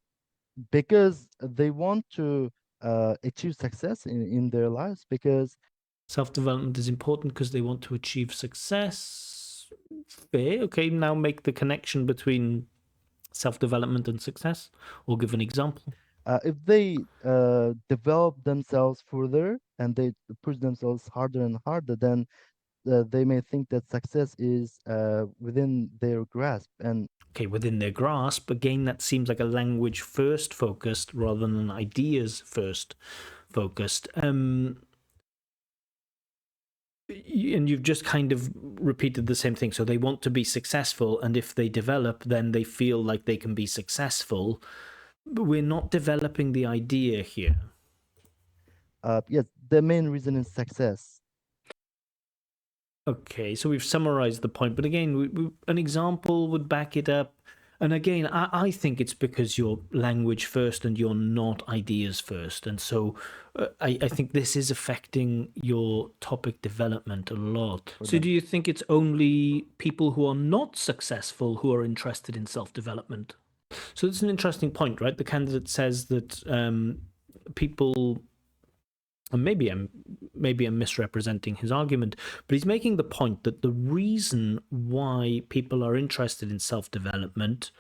because they want to achieve success in their lives, because Self development is important because they want to achieve success. Fair. Okay, now make the connection between self development and success, or give an example. if they develop themselves further and they push themselves harder and harder, then they may think that success is within their grasp. And Okay, within their grasp. Again, that seems like a language first focused rather than an ideas first focused. And you've just kind of repeated the same thing. So they want to be successful, and if they develop, then they feel like they can be successful. But we're not developing the idea here. Yes, the main reason is success. Okay, so we've summarized the point, but again, an example would back it up. And again, I think it's because you're language first and you're not ideas first. And so I think this is affecting your topic development a lot. For So them. do you think it's only people who are not successful who are interested in self-development? So it's an interesting point, right? The candidate says that people, and maybe I'm misrepresenting his argument, but he's making the point that the reason why people are interested in self-development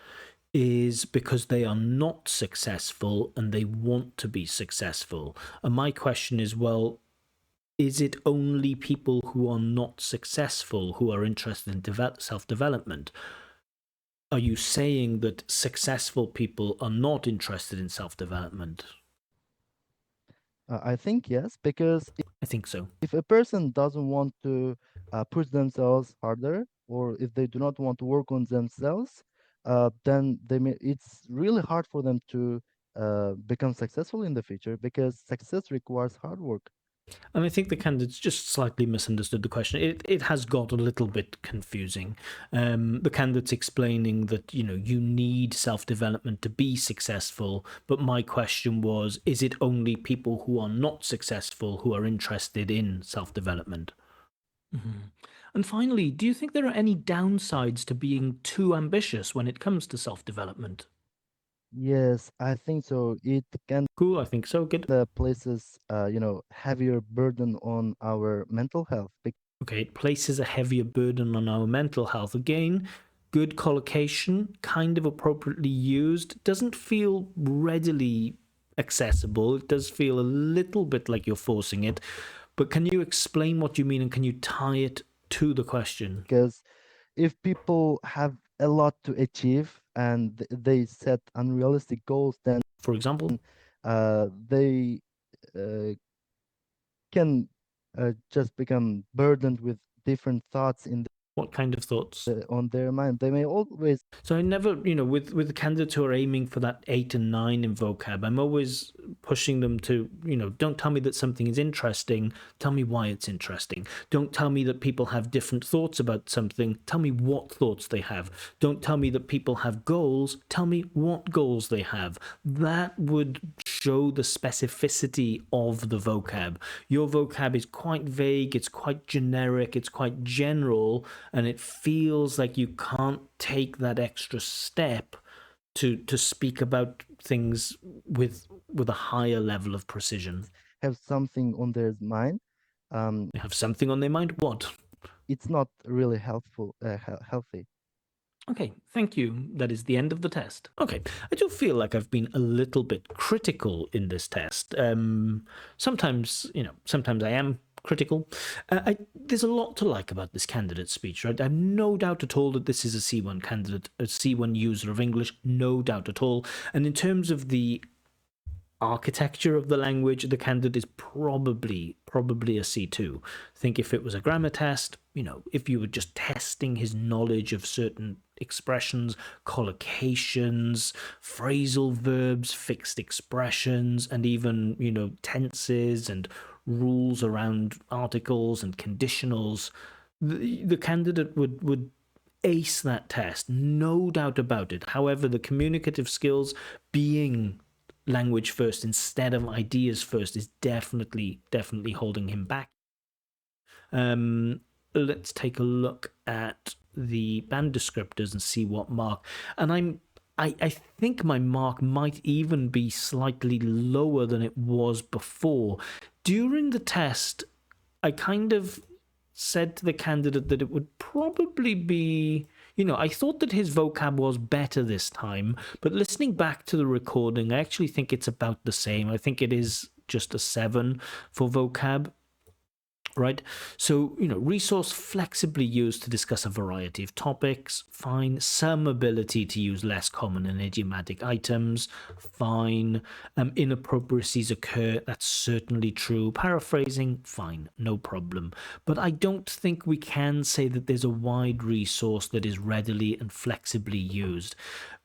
is because they are not successful and they want to be successful. And my question is, well, is it only people who are not successful who are interested in self-development? Are you saying that successful people are not interested in self-development? I think yes, because I think so. if a person doesn't want to push themselves harder, or if they do not want to work on themselves, then it's really hard for them to become successful in the future, because success requires hard work. And I think the candidates just slightly misunderstood the question. It has got a little bit confusing. The candidate's explaining that, you need self-development to be successful. But my question was, is it only people who are not successful who are interested in self-development? Mm-hmm. And finally, do you think there are any downsides to being too ambitious when it comes to self-development? Yes, I think so. It can Cool, I think so. Good. places heavier burden on our mental health. Okay, it places a heavier burden on our mental health. Again, good collocation, kind of appropriately used, doesn't feel readily accessible. It does feel a little bit like you're forcing it. But can you explain what you mean, and can you tie it to the question? Because if people have a lot to achieve and they set unrealistic goals, then For example, they can just become burdened with different thoughts what kind of thoughts? on their mind. They may always So I never, with the candidates who are aiming for that 8 and 9 in vocab, I'm always pushing them to, don't tell me that something is interesting. Tell me why it's interesting. Don't tell me that people have different thoughts about something. Tell me what thoughts they have. Don't tell me that people have goals. Tell me what goals they have. That would show the specificity of the vocab. Your vocab is quite vague, it's quite generic, it's quite general, and it feels like you can't take that extra step to speak about things with a higher level of precision. have something on their mind. They have something on their mind. What? It's not really helpful, healthy. Okay, thank you. That is the end of the test. Okay, I do feel like I've been a little bit critical in this test. Sometimes I am critical. There's a lot to like about this candidate speech, right? I have no doubt at all that this is a C1 candidate, a C1 user of English, no doubt at all. And in terms of the architecture of the language, the candidate is probably a C2. I think if it was a grammar test, if you were just testing his knowledge of certain expressions, collocations, phrasal verbs, fixed expressions, and even, tenses and rules around articles and conditionals, the candidate would ace that test, no doubt about it. However, the communicative skills, being language first instead of ideas first, is definitely holding him back. Let's take a look at the band descriptors and see what mark. And I think my mark might even be slightly lower than it was before. During the test, I kind of said to the candidate that it would probably be, I thought that his vocab was better this time, but listening back to the recording, I actually think it's about the same. I think it is just a 7 for vocab. right? So, resource flexibly used to discuss a variety of topics, fine. Some ability to use less common and idiomatic items, fine. Inappropriacies occur, that's certainly true. Paraphrasing, fine, no problem. But I don't think we can say that there's a wide resource that is readily and flexibly used.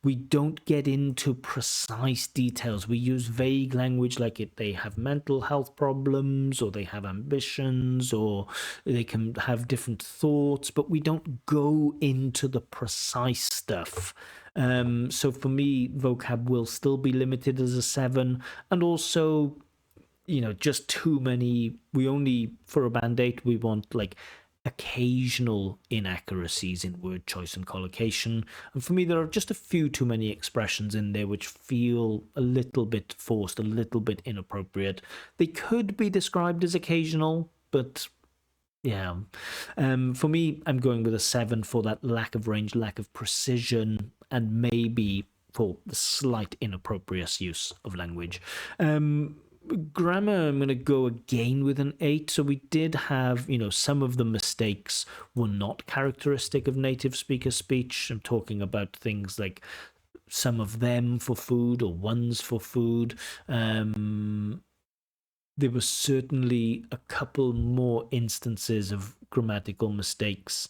We don't get into precise details. We use vague language like they have mental health problems, or they have ambitions, or they can have different thoughts, but we don't go into the precise stuff. So for me, vocab will still be limited as a 7. And also, just too many. For a band 8, we want like occasional inaccuracies in word choice and collocation. And for me, there are just a few too many expressions in there which feel a little bit forced, a little bit inappropriate. They could be described as occasional, but yeah. For me, I'm going with a 7 for that lack of range, lack of precision, and maybe for the slight inappropriate use of language. Grammar, I'm going to go again with an 8. So we did have, some of the mistakes were not characteristic of native speaker speech. I'm talking about things like some of them for food or ones for food. There were certainly a couple more instances of grammatical mistakes,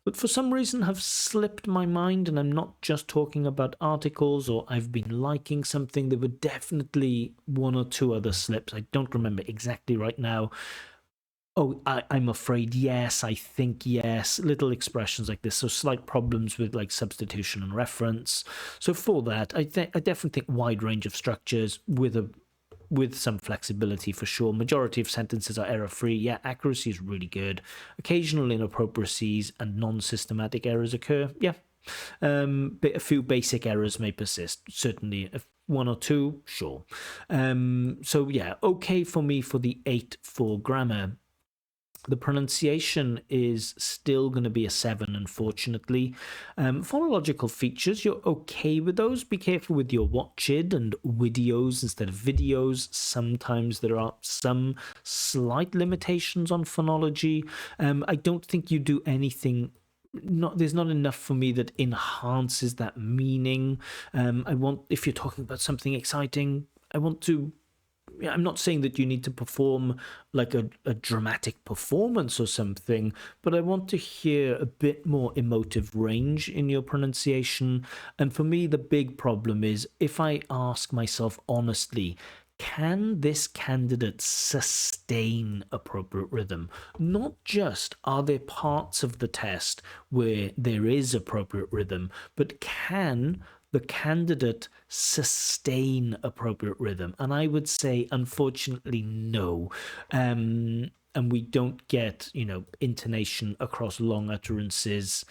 but for some reason have slipped my mind, and I'm not just talking about articles or I've been liking something. There were definitely one or two other slips. I don't remember exactly right now. Oh, I'm afraid yes, I think yes, little expressions like this. So slight problems with like substitution and reference. So for that, I definitely think wide range of structures with some flexibility for sure. Majority of sentences are error-free. Yeah, accuracy is really good. Occasional inappropriacies and non-systematic errors occur. Yeah. A few basic errors may persist. Certainly one or two, sure. So yeah, okay for me for the 8 for grammar. The pronunciation is still going to be a 7, unfortunately. Phonological features, you're okay with those. Be careful with your watchid and videos instead of videos. Sometimes there are some slight limitations on phonology. I don't think you do anything. There's not enough for me that enhances that meaning. If you're talking about something exciting, I'm not saying that you need to perform like a dramatic performance or something, but I want to hear a bit more emotive range in your pronunciation. And for me, the big problem is if I ask myself honestly, can this candidate sustain appropriate rhythm? Not just are there parts of the test where there is appropriate rhythm, but can the candidate sustain appropriate rhythm? And I would say, unfortunately, no. And we don't get, intonation across long utterances.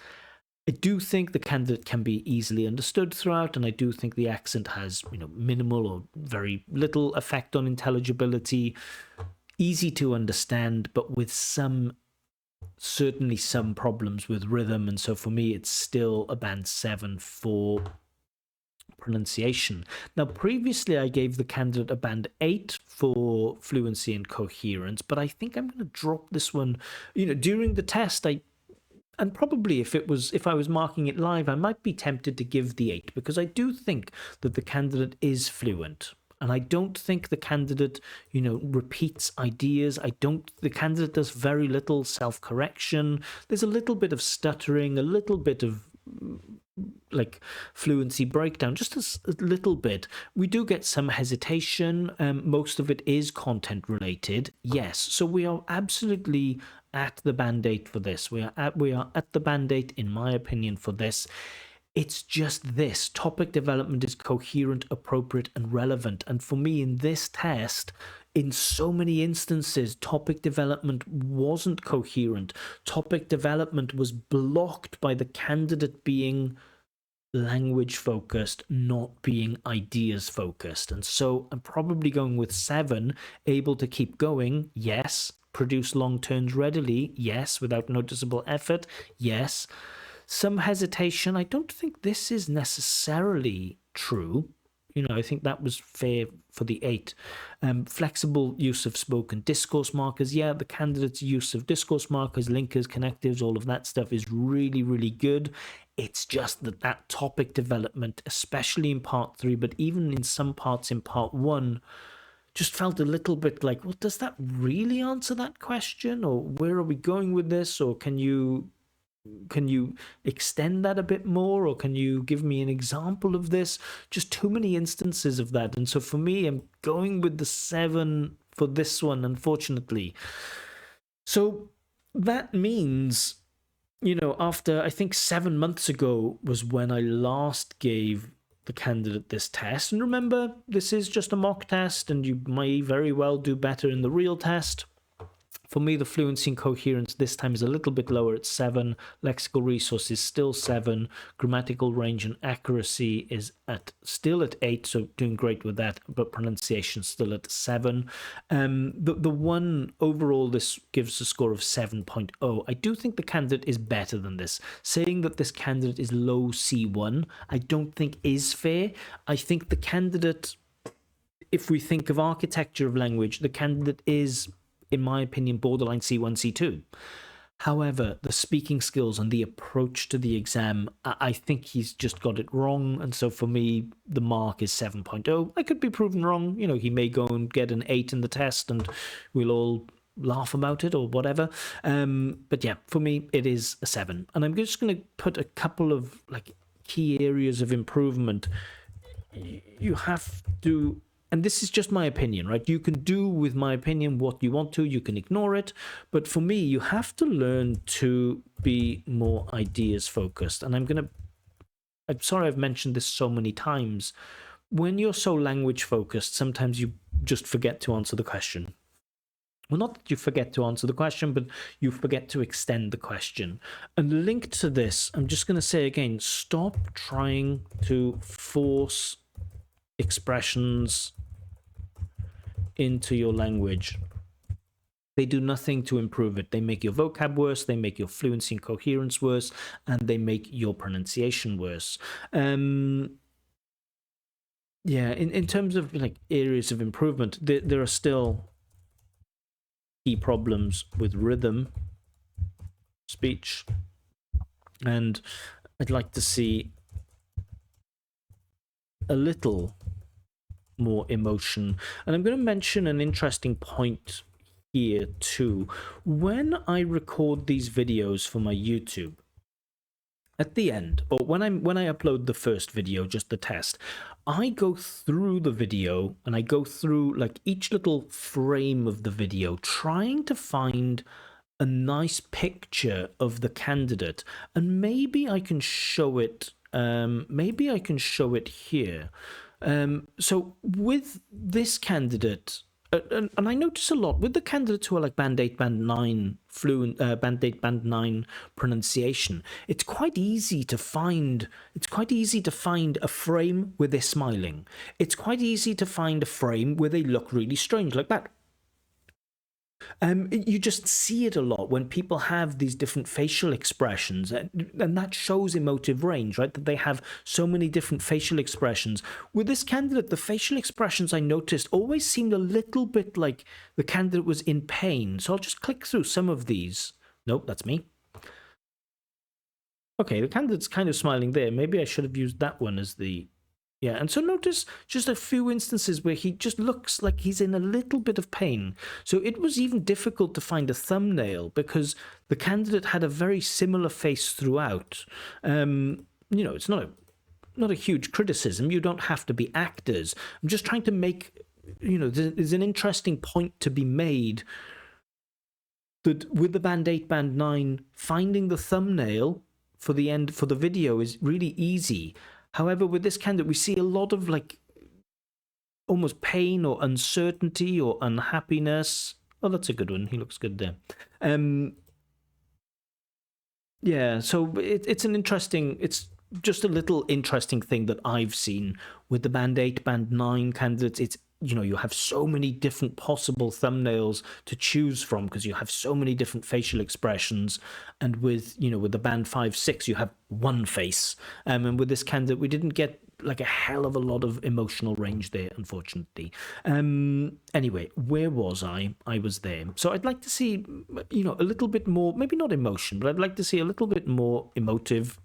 I do think the candidate can be easily understood throughout, and I do think the accent has, minimal or very little effect on intelligibility. Easy to understand, but with certainly some problems with rhythm. And so for me, it's still a band 7 for pronunciation. Now, previously I gave the candidate a band 8 for fluency and coherence, but I think I'm going to drop this one. During the test, and probably if I was marking it live, I might be tempted to give the 8, because I do think that the candidate is fluent. And I don't think the candidate, repeats ideas. The candidate does very little self-correction. There's a little bit of stuttering, a little bit of like fluency breakdown, just a little bit. We do get some hesitation. Most of it is content related. Yes. So we are absolutely at the band 8 for this. We are at the band 8, in my opinion, for this. It's just this. Topic development is coherent, appropriate, and relevant. And for me, in this test, in so many instances, topic development wasn't coherent. Topic development was blocked by the candidate being language focused, not being ideas focused. And so I'm probably going with 7, able to keep going, yes. Produce long turns readily, yes. Without noticeable effort, yes. Some hesitation. I don't think this is necessarily true. I think that was fair for the 8. Flexible use of spoken discourse markers. Yeah, the candidate's use of discourse markers, linkers, connectives, all of that stuff is really, really good. It's just that topic development, especially in part 3, but even in some parts in part 1, just felt a little bit like, well, does that really answer that question? Or where are we going with this? Or can you extend that a bit more, or can you give me an example of this? Just too many instances of that. And so for me, I'm going with the 7 for this one, unfortunately. So that means, after I think 7 months ago was when I last gave the candidate this test. And remember, this is just a mock test, and you may very well do better in the real test. For me, the fluency and coherence this time is a little bit lower at 7. Lexical resource is still 7. Grammatical range and accuracy is still at 8, so doing great with that, but pronunciation still at 7. The one overall, this gives a score of 7.0. I do think the candidate is better than this. Saying that this candidate is low C1, I don't think is fair. I think the candidate, if we think of architecture of language, the candidate is, in my opinion, borderline C1, C2. However, the speaking skills and the approach to the exam, I think he's just got it wrong. And so for me, the mark is 7.0. I could be proven wrong. He may go and get an 8 in the test and we'll all laugh about it or whatever. But yeah, for me, it is a 7. And I'm just going to put a couple of key areas of improvement. You have to, and this is just my opinion, right? You can do with my opinion what you want to. You can ignore it. But for me, you have to learn to be more ideas focused. And I'm sorry I've mentioned this so many times. When you're so language focused, sometimes you just forget to answer the question. Well, not that you forget to answer the question, but you forget to extend the question. And linked to this, I'm just going to say again, stop trying to force expressions into your language. They do nothing to improve it. They make your vocab worse, they make your fluency and coherence worse, and they make your pronunciation worse. In terms of areas of improvement, there are still key problems with rhythm, speech, and I'd like to see a little more emotion. And I'm going to mention an interesting point here too. When I record these videos for my YouTube, at the end, or when I upload the first video, just the test, I go through the video and I go through each little frame of the video, trying to find a nice picture of the candidate. And maybe I can show it. Maybe I can show it here. So with this candidate, and I notice a lot with the candidates who are Band 8, Band 9 fluent, Band 8, Band 9 pronunciation, it's quite easy to find. It's quite easy to find a frame where they're smiling. It's quite easy to find a frame where they look really strange, like that. You just see it a lot when people have these different facial expressions, and that shows emotive range, right? That they have so many different facial expressions. With this candidate, the facial expressions I noticed always seemed a little bit like the candidate was in pain. So I'll just click through some of these. Nope, that's me. Okay, the candidate's kind of smiling there. Maybe I should have used that one as the... Yeah, and so notice just a few instances where he just looks like he's in a little bit of pain. So it was even difficult to find a thumbnail because the candidate had a very similar face throughout. It's not a huge criticism. You don't have to be actors. I'm just trying to make, there's an interesting point to be made that with the Band 8, Band 9, finding the thumbnail for the end, for the video is really easy. However, with this candidate, we see a lot of almost pain or uncertainty or unhappiness. Oh, that's a good one. He looks good there. So it's an interesting, it's just a little interesting thing that I've seen with the Band 8, Band 9 candidates. It's, you have so many different possible thumbnails to choose from because you have so many different facial expressions. And with the Band 5, 6, you have one face. And with this candidate, we didn't get like a hell of a lot of emotional range there, unfortunately. Anyway, where was I? I was there. So I'd like to see, a little bit more, maybe not emotion, but I'd like to see a little bit more emotive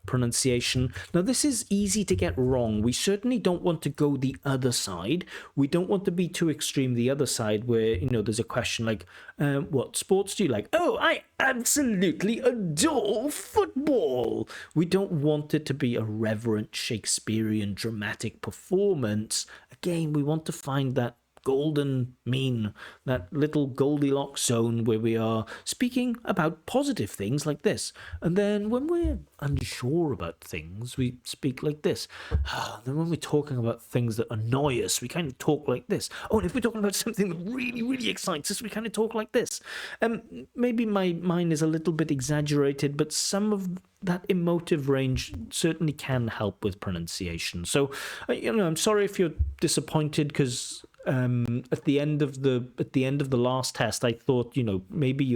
pronunciation. Now, this is easy to get wrong. We certainly don't want to go the other side. We don't want to be too extreme the other side where, there's a question like, what sports do you like? Oh, I absolutely adore football. We don't want it to be a reverent Shakespearean dramatic performance. Again, we want to find that golden mean, that little Goldilocks zone where we are speaking about positive things like this. And then when we're unsure about things, we speak like this. Then when we're talking about things that annoy us, we kind of talk like this. Oh, and if we're talking about something that really, really excites us, we kind of talk like this. Maybe mine is a little bit exaggerated, but some of that emotive range certainly can help with pronunciation. So, I'm sorry if you're disappointed because at the end of the last test, I thought, maybe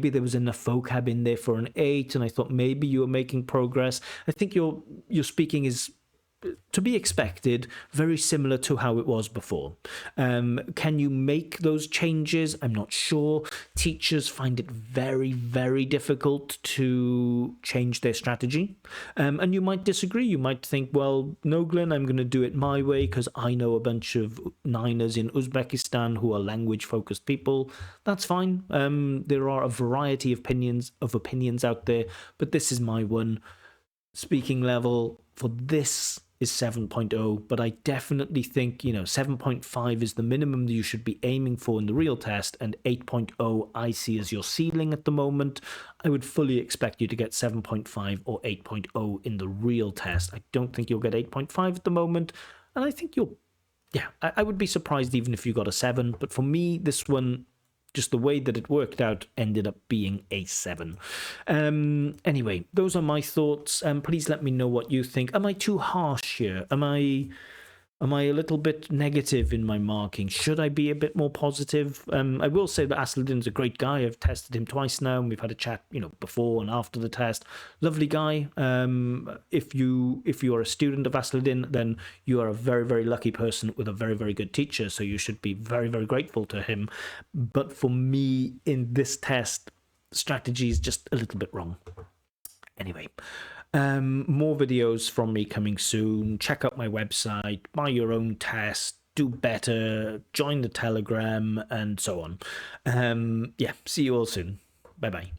there was enough vocab in there for an 8, and I thought maybe you were making progress. I think your speaking is to be expected, very similar to how it was before. Can you make those changes? I'm not sure. Teachers find it very, very difficult to change their strategy. And you might disagree. You might think, well, no, Glenn, I'm going to do it my way because I know a bunch of Niners in Uzbekistan who are language-focused people. That's fine. There are a variety of opinions out there, but this is my one. Speaking level for this is 7.0, but I definitely think, 7.5 is the minimum that you should be aiming for in the real test, and 8.0 I see as your ceiling at the moment. I would fully expect you to get 7.5 or 8.0 in the real test. I don't think you'll get 8.5 at the moment, and I think I would be surprised even if you got a 7, but for me, this one, just the way that it worked out, ended up being a 7. Anyway, those are my thoughts. Please let me know what you think. Am I too harsh here? Am I a little bit negative in my marking? Should I be a bit more positive? I will say that Asliddin's a great guy. I've tested him twice now, and we've had a chat, before and after the test. Lovely guy. If you are a student of Asliddin, then you are a very, very lucky person with a very, very good teacher. So you should be very, very grateful to him. But for me, in this test, strategy is just a little bit wrong. Anyway. More videos from me coming soon. Check out my website, buy your own test, do better, join the Telegram, and so on. See you all soon. Bye-bye.